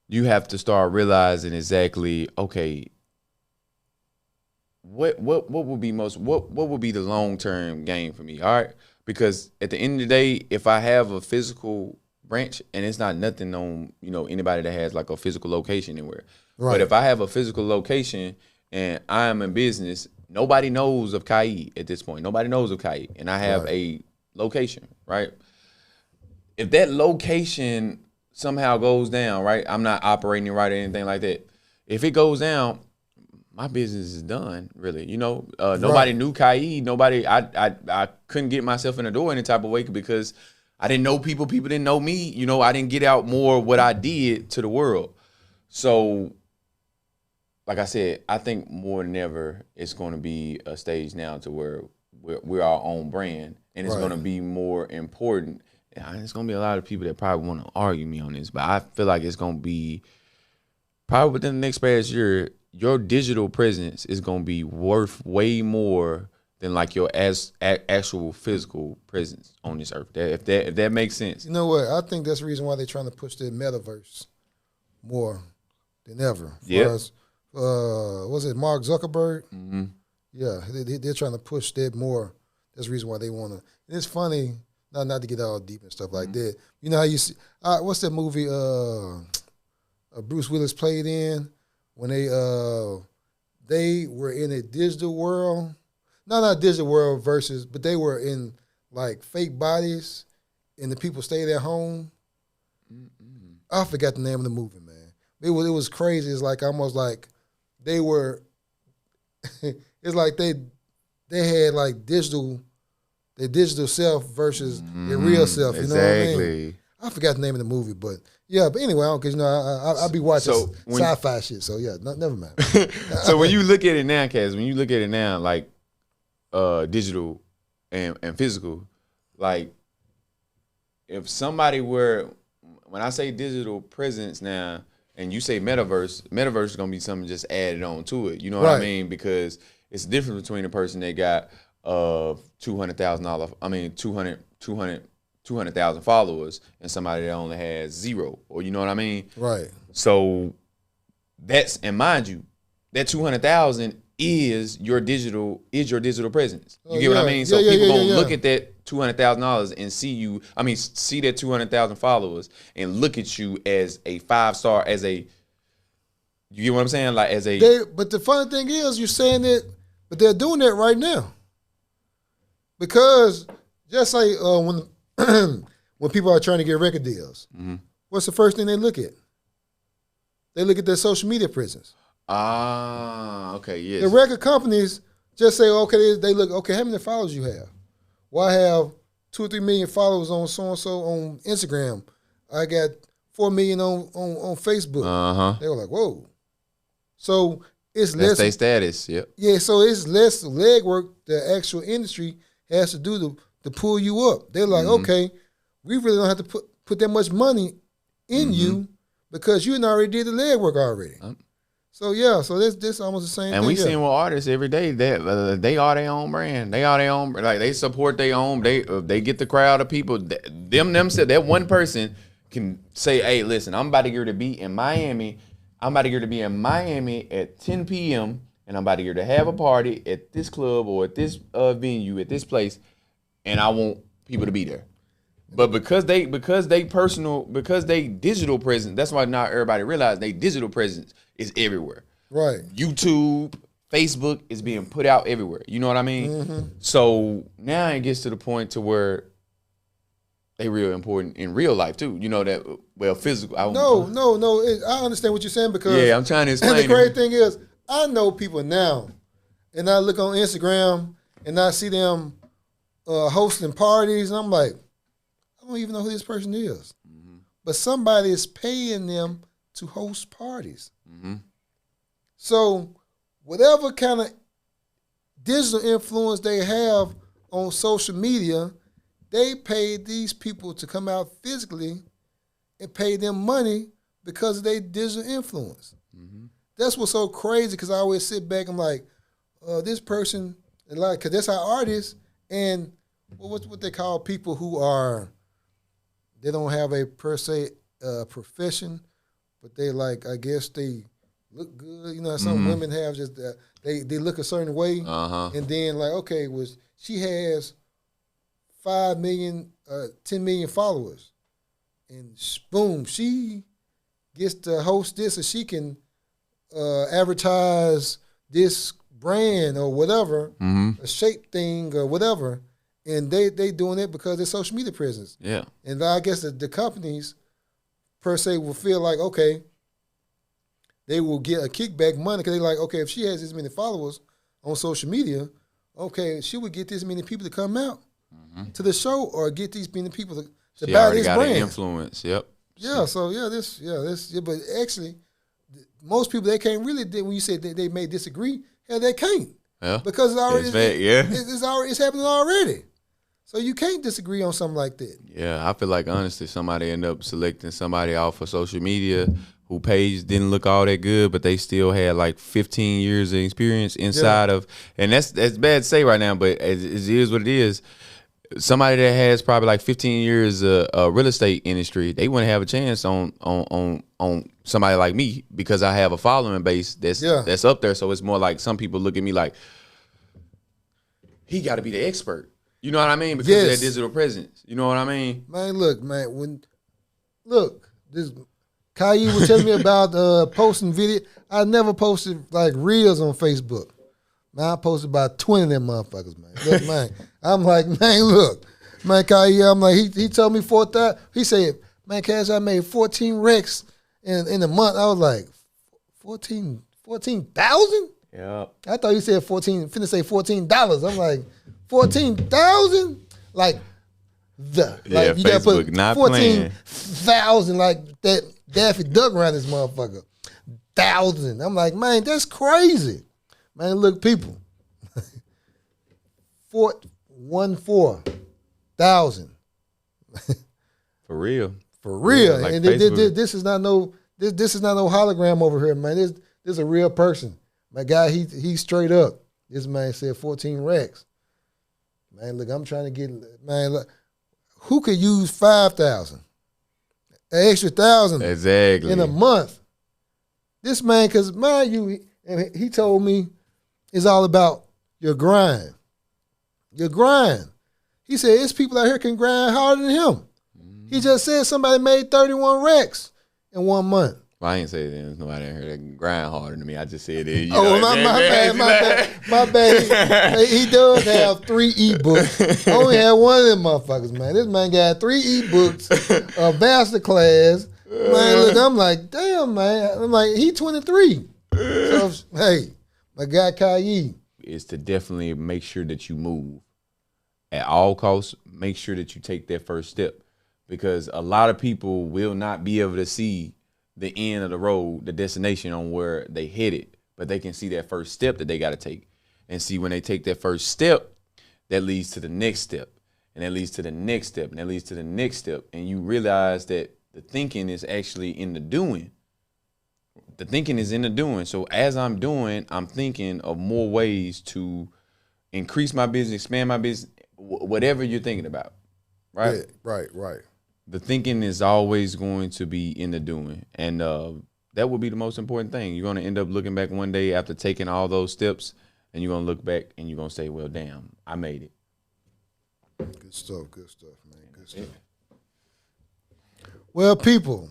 you have to start realizing exactly, okay, what would be what would be the long-term gain for me? All right. Because at the end of the day, if I have a physical branch, and it's not nothing on, you know, anybody that has like a physical location anywhere. Right. But if I have a physical location and I am in business, nobody knows of Kiee at this point. Nobody knows of Kiee. And I have a location, right? If that location somehow goes down, right? I'm not operating right or anything like that. If it goes down, my business is done, really. You know, nobody knew Kiee. Nobody, I couldn't get myself in the door any type of way because I didn't know people. People didn't know me. You know, I didn't get out more what I did to the world. So, like I said, I think more than ever, it's going to be a stage now to where we're our own brand, and it's Right. going to be more important. And it's going to be a lot of people that probably want to argue me on this, but I feel like it's going to be probably within the next past year, your digital presence is going to be worth way more than like your actual physical presence on this earth. If that makes sense. You know what? I think that's the reason why they're trying to push the metaverse more than ever. Yeah. Was it Mark Zuckerberg? Mm-hmm. Yeah, they're trying to push that more. That's the reason why they want to. And it's funny, not to get all deep and stuff like that. You know how you see, what's that movie Bruce Willis played in when they were in a digital world? No, not digital world versus, but they were in like fake bodies and the people stayed at home. Mm-hmm. I forgot the name of the movie, man. It was crazy. It's like almost like they were. It's like they had like their digital self versus their real self. You know what I mean? I forgot the name of the movie, but yeah. But anyway, because I'll be watching sci-fi shit. So yeah, never mind. So when you look at it now, Kaz, like digital and physical, like if somebody were, when I say digital presence now, and you say metaverse is gonna be something just added on to it. You know what I mean? Because it's the difference between a person that got $200,000 followers and somebody that only has 0, or you know what I mean? Right. So that's, and mind you, that 200,000 is your digital presence. You get what I mean? So people gonna look at that $200,000 and see that 200,000 followers and look at you as a 5-star, you get what I'm saying? Like but the funny thing is, you're saying it, but they're doing that right now. Because just like when people are trying to get record deals, what's the first thing they look at? They look at their social media presence. Okay, yes. The record companies just say, okay, they look, okay, how many followers you have? Well, I have 2 or 3 million followers on so-and-so on Instagram. I got 4 million on Facebook. They were like, whoa. So it's less. That's their status, yep. Yeah, so it's less legwork the actual industry has to do to pull you up. They're like, okay, we really don't have to put that much money in you because you already did the legwork already. So yeah, so this almost the same thing. And we seeing with artists every day that they are their own brand. They are their own, like they support their own. They get the crowd of people. Themselves, that one person can say, "Hey, listen, I'm about to get to be in Miami. I'm about to get to be in Miami at 10 p.m. and I'm about to get to have a party at this club or at this venue at this place, and I want people to be there." But because they digital presence, that's why not everybody realize they digital presence is everywhere. Right. YouTube, Facebook is being put out everywhere. You know what I mean? So now it gets to the point to where they real important in real life too. You know that, well, physical. No. I understand what you're saying because I'm trying to explain. And the great thing is, I know people now, and I look on Instagram and I see them hosting parties, and I'm like, I don't even know who this person is. But somebody is paying them to host parties. So whatever kind of digital influence they have on social media, they pay these people to come out physically and pay them money because of their digital influence. That's what's so crazy, because I always sit back and I'm like, this person, like, because that's how artists and what they call people who are, they don't have a per se profession, but they like, I guess they look good. You know, some women have just they look a certain way, and then like, okay, she has 5 million, 10 million followers, and boom, she gets to host this, and she can advertise this brand or whatever, a shape thing or whatever. And they doing it because their social media presence. Yeah. And I guess the companies, per se, will feel like, okay, they will get a kickback money because they're like, okay, if she has this many followers on social media, okay, she would get this many people to come out to the show or get these many people to buy this brand. An influence, yep. Yeah, so but actually, most people, they can't really, when you say they may disagree, hell, they can't. Yeah. Because it's already, it's happening already. So you can't disagree on something like that. Yeah, I feel like honestly somebody end up selecting somebody off of social media who page didn't look all that good, but they still had like 15 years of experience inside of, and that's bad to say right now, but it is what it is. Somebody that has probably like 15 years of real estate industry, they wouldn't have a chance on somebody like me because I have a following base that's up there. So it's more like some people look at me like, he got to be the expert. You know what I mean? Because of that digital presence. You know what I mean? Man, look, this Kiee was telling me about posting video. I never posted like reels on Facebook. Man, I posted about 20 of them motherfuckers, man. Look, man. I'm like, man, look. Man, Kiee, I'm like, he told me 4,000. He said, man, Cash, I made 14 racks in a month. I was like, 14,000? Yeah. I thought you said 14, finna say $14. I'm like, 14,000? Like, you gotta put not 14,000 like that Daffy Duck around this motherfucker. 1,000. I'm like, man, that's crazy. Man, look, people. 14,000. For real. For real. Like and this is not no hologram over here, man. This is a real person. My guy, he straight up. This man said 14 racks. Man, look, I'm trying to get, man, look, who could use 5,000? An extra 1,000 exactly in a month. This man, because mind you, and he told me it's all about your grind. Your grind. He said, it's people out here can grind harder than him. He just said somebody made 31 racks in 1 month. Well, I ain't say there's nobody out here that can grind harder than me. I just said it. My bad. He does have 3 ebooks. I only have one of them motherfuckers, man. This man got 3 ebooks, a master class. Man, look, I'm like, damn, man. I'm like, he 23. So, hey, my guy Kiee. Is to definitely make sure that you move. At all costs, make sure that you take that first step. Because a lot of people will not be able to see the end of the road, the destination on where they headed, but they can see that first step that they got to take. And see, when they take that first step, that leads to the next step, and that leads to the next step, and that leads to the next step. And you realize that the thinking is actually in the doing. The thinking is in the doing. So as I'm doing, I'm thinking of more ways to increase my business, expand my business, whatever you're thinking about, right? Yeah, right. The thinking is always going to be in the doing. And that will be the most important thing. You're going to end up looking back one day after taking all those steps, and you're going to look back and you're going to say, well, damn, I made it. Good stuff, man. Good stuff. Well, people,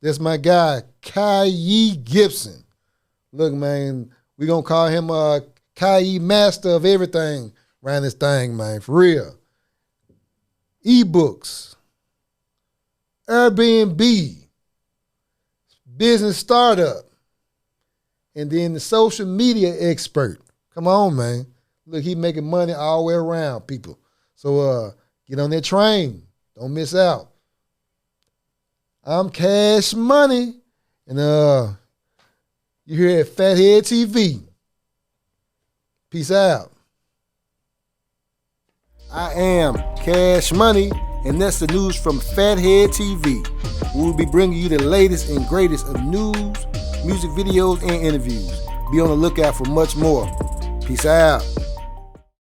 that's my guy, Kiee Gipson. Look, man, we're going to call him Kiee Master of everything around this thing, man, for real. Ebooks, Airbnb, business startup, and then the social media expert. Come on, man. Look, he making money all the way around, people. So get on that train. Don't miss out. I'm Cash Money, and you're here at Fathead TV. Peace out. I am Cash Money, and that's the news from Fathead TV. We will be bringing you the latest and greatest of news, music videos, and interviews. Be on the lookout for much more. Peace out.